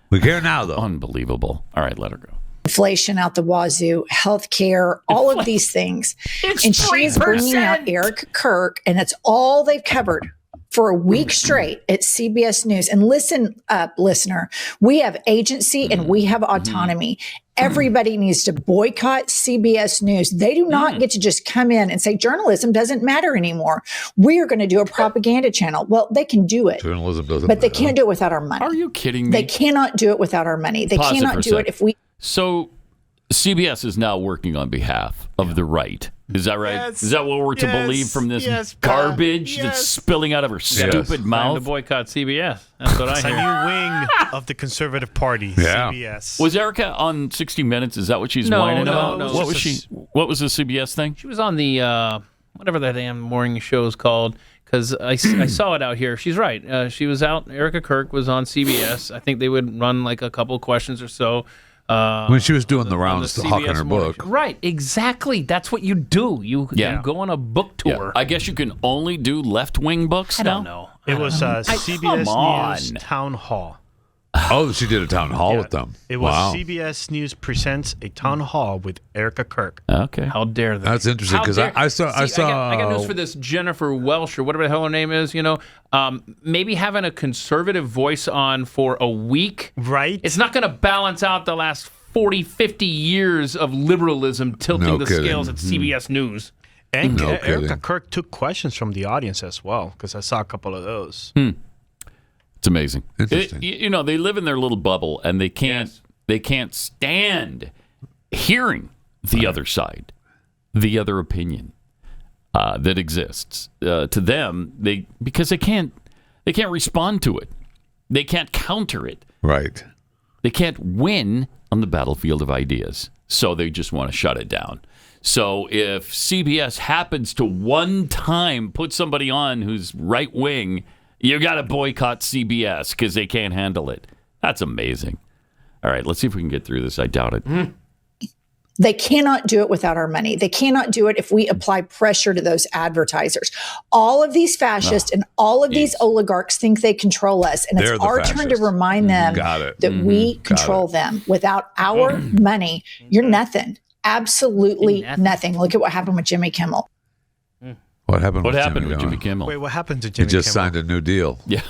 We care now, though. Unbelievable. All right, let her go. Inflation out the wazoo, health care, all of these things. And she's bringing out Erika Kirk, and that's all they've covered for a week straight at CBS News. And listen up, listener. We have agency and we have autonomy. Everybody needs to boycott CBS News. They do not get to just come in and say journalism doesn't matter anymore. We are going to do a propaganda channel. Well, they can do it. Journalism doesn't But they can't do it without our money. Are you kidding me? They cannot do it without our money. They cannot do it if we... So CBS is now working on behalf of the right Is that right? Yes. Is that what we're to believe from this garbage that's spilling out of her stupid Time mouth? to boycott CBS. That's what I It's a hear. new wing of the conservative party, CBS. Was Erika on 60 Minutes? Is that what she's No, whining no, about? no. What was she? What was the CBS thing? She was on the whatever that damn morning show is called. Because I saw it out here. She's right. She was out. Erika Kirk was on CBS. I think they would run like a couple questions or so. When she was doing the rounds, the hawking CBS her morning book. show. Right, exactly. That's what you do. You go on a book tour. I guess you can only do left-wing books I now? don't know. It was CBS come on. News Town Hall. Oh, she did a town hall with them. It was wow. CBS News presents a town hall with Erika Kirk. Okay. How dare they? That's interesting because I saw. I got news for this Jennifer Welch or whatever the hell her name is. Maybe having a conservative voice on for a week, right? It's not going to balance out the last 40, 50 years of liberalism tilting the scales at CBS News. And Erika Kirk took questions from the audience as well, because I saw a couple of those. It's amazing. Interesting. They live in their little bubble, and they can't stand hearing the other side, the other opinion that exists. To them, because they can't respond to it. They can't counter it. Right. They can't win on the battlefield of ideas, so they just want to shut it down. So if CBS happens to one time put somebody on who's right wing, you got to boycott CBS because they can't handle it. That's amazing. All right, let's see if we can get through this. I doubt it. They cannot do it without our money. They cannot do it if we apply pressure to those advertisers. All of these fascists and all of these oligarchs think they control us. And They're it's the our turn to fascists. remind them that we control them. Without our money, you're nothing. Absolutely nothing. Look at what happened with Jimmy Kimmel. What happened? What with happened Jimmy with Jimmy Kimmel? Kimmel? Wait, what happened to He Jimmy just Kimmel? signed a new deal. Yeah.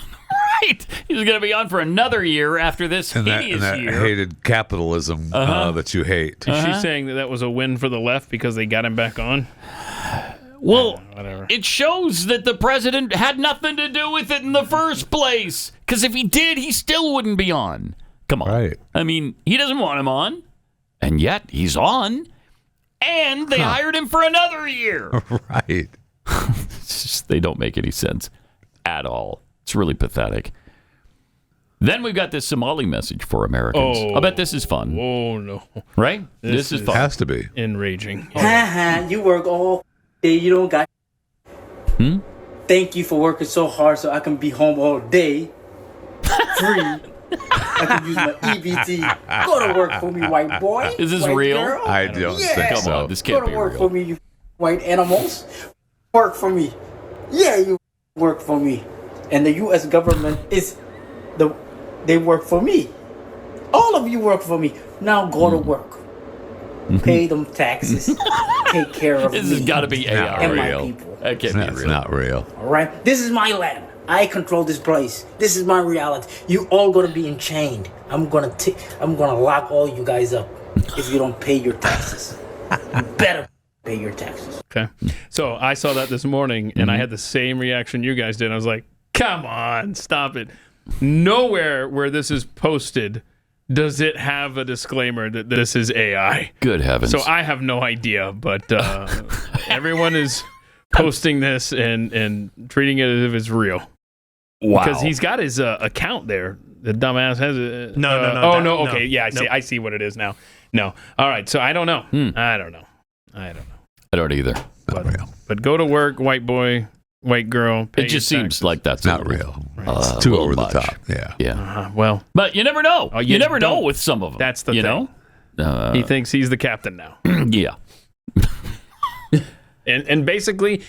Right. He's going to be on for another year after this hideous that year. hated capitalism that you hate. Is she saying that was a win for the left because they got him back on? Well, whatever. It shows that the president had nothing to do with it in the first place. Because if he did, he still wouldn't be on. Come on. Right. I mean, he doesn't want him on, and yet he's on. And they hired him for another year. Right. They don't make any sense at all. It's really pathetic. Then we've got this Somali message for Americans. I bet this is fun. Oh, no. Right? This is fun. Has to be. Enraging. You work all day, you don't got. Thank you for working so hard so I can be home all day. Free. I can use my EBT. Go to work for me, white boy. Is this white real? Girl. I don't think Come so. on, this can't Go be to work real. for me, you white animals. Work for me. Yeah, you work for me. And the U.S. government they work for me. All of you work for me. Now go to work. Pay them taxes. Take care of me. This has got to be AI. and my real. people. That can't That's be real. not real. All right? This is my land. I control this place. This is my reality. You all gonna be enchained. I'm gonna lock all you guys up if you don't pay your taxes. You better pay your taxes. Okay. So I saw that this morning, and I had the same reaction you guys did. I was like, come on, stop it. Nowhere where this is posted does it have a disclaimer that this is AI. Good heavens. So I have no idea, but everyone is posting this and treating it as if it's real. Wow. Because he's got his account there. The dumbass has it. No. Okay. Yeah, I see. Nope. I see what it is now. No. All right. So I don't know. I don't know. I don't either. But go to work, white boy, white girl. It just seems like that's not real. It's too over the top. Yeah. Yeah. Well, but you never know. You never know with some of them. That's the thing. He thinks he's the captain now. Yeah. and basically,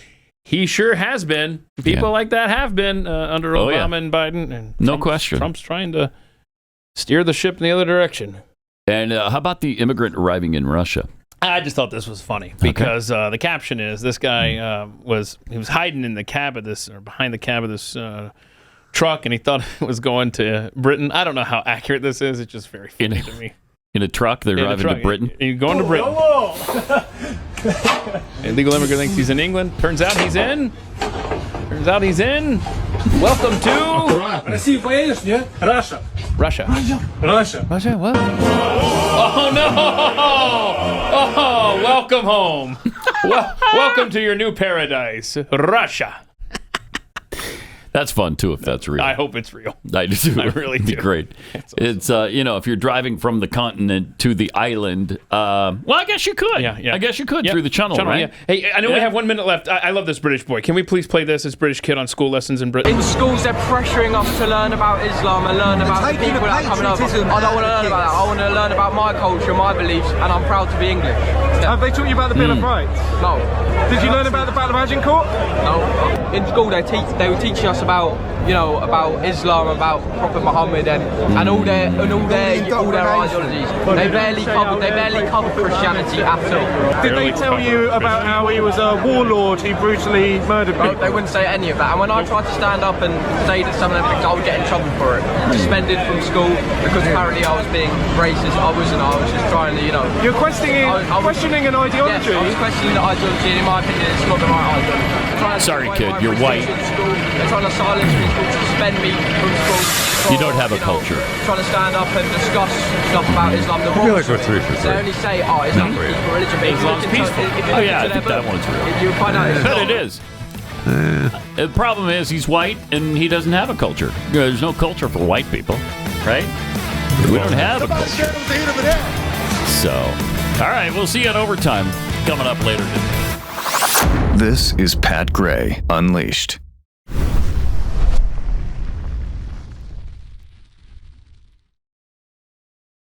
he sure has been. People like that have been under Obama and Biden. And no question. Trump's trying to steer the ship in the other direction. And how about the immigrant arriving in Russia? I just thought this was funny because the caption is this guy was hiding in the cab of this or behind the cab of this truck, and he thought it was going to Britain. I don't know how accurate this is. It's just very funny to me. In a truck, they're driving to Britain. He's going to Britain. Illegal immigrant thinks he's in England. Turns out he's in. Welcome to Russia. What? Oh no! Oh, welcome home. Welcome to your new paradise, Russia. That's fun, too, if that's real. I hope it's real. I do, too. I really do. It'd be great. It's, if you're driving from the continent to the island, well, I guess you could. Yeah. I guess you could through the channel, right? Yeah. Hey, I know we have 1 minute left. I love this British boy. Can we please play this British kid on school lessons in Britain? In schools, they're pressuring us to learn about Islam and learn about the people that are coming over. I don't want to learn about that. I want to learn about my culture, my beliefs, and I'm proud to be English. Yeah. Have they taught you about the Bill of Rights? No. Did you learn about the Battle of Agincourt? No. In school, they were teaching us about Islam, about Prophet Muhammad, and all their ideologies. They barely covered Christianity at all. Did they tell you about how he was a warlord who brutally murdered people? No, they wouldn't say any of that. And when I tried to stand up and say that some of them things, I would get in trouble for it. Suspended from school because apparently I was being racist. I wasn't. I was just trying to, You're questioning an ideology? Yes, I was questioning the ideology, and in my opinion, it's not the right ideology. Sorry, kid, you're white. They're trying to silence me, suspend me from school. You don't have a culture. Trying to stand up and discuss stuff about Islam. I feel like we're 3 for 3. They only say, Islam's a peaceful religion. Islam's peaceful. Oh, yeah, I think that one's real. You find out it's But it is. The problem is he's white and he doesn't have a culture. There's no culture for white people, right? We don't have a culture. So, all right, we'll see you at overtime coming up later today. This is Pat Gray Unleashed.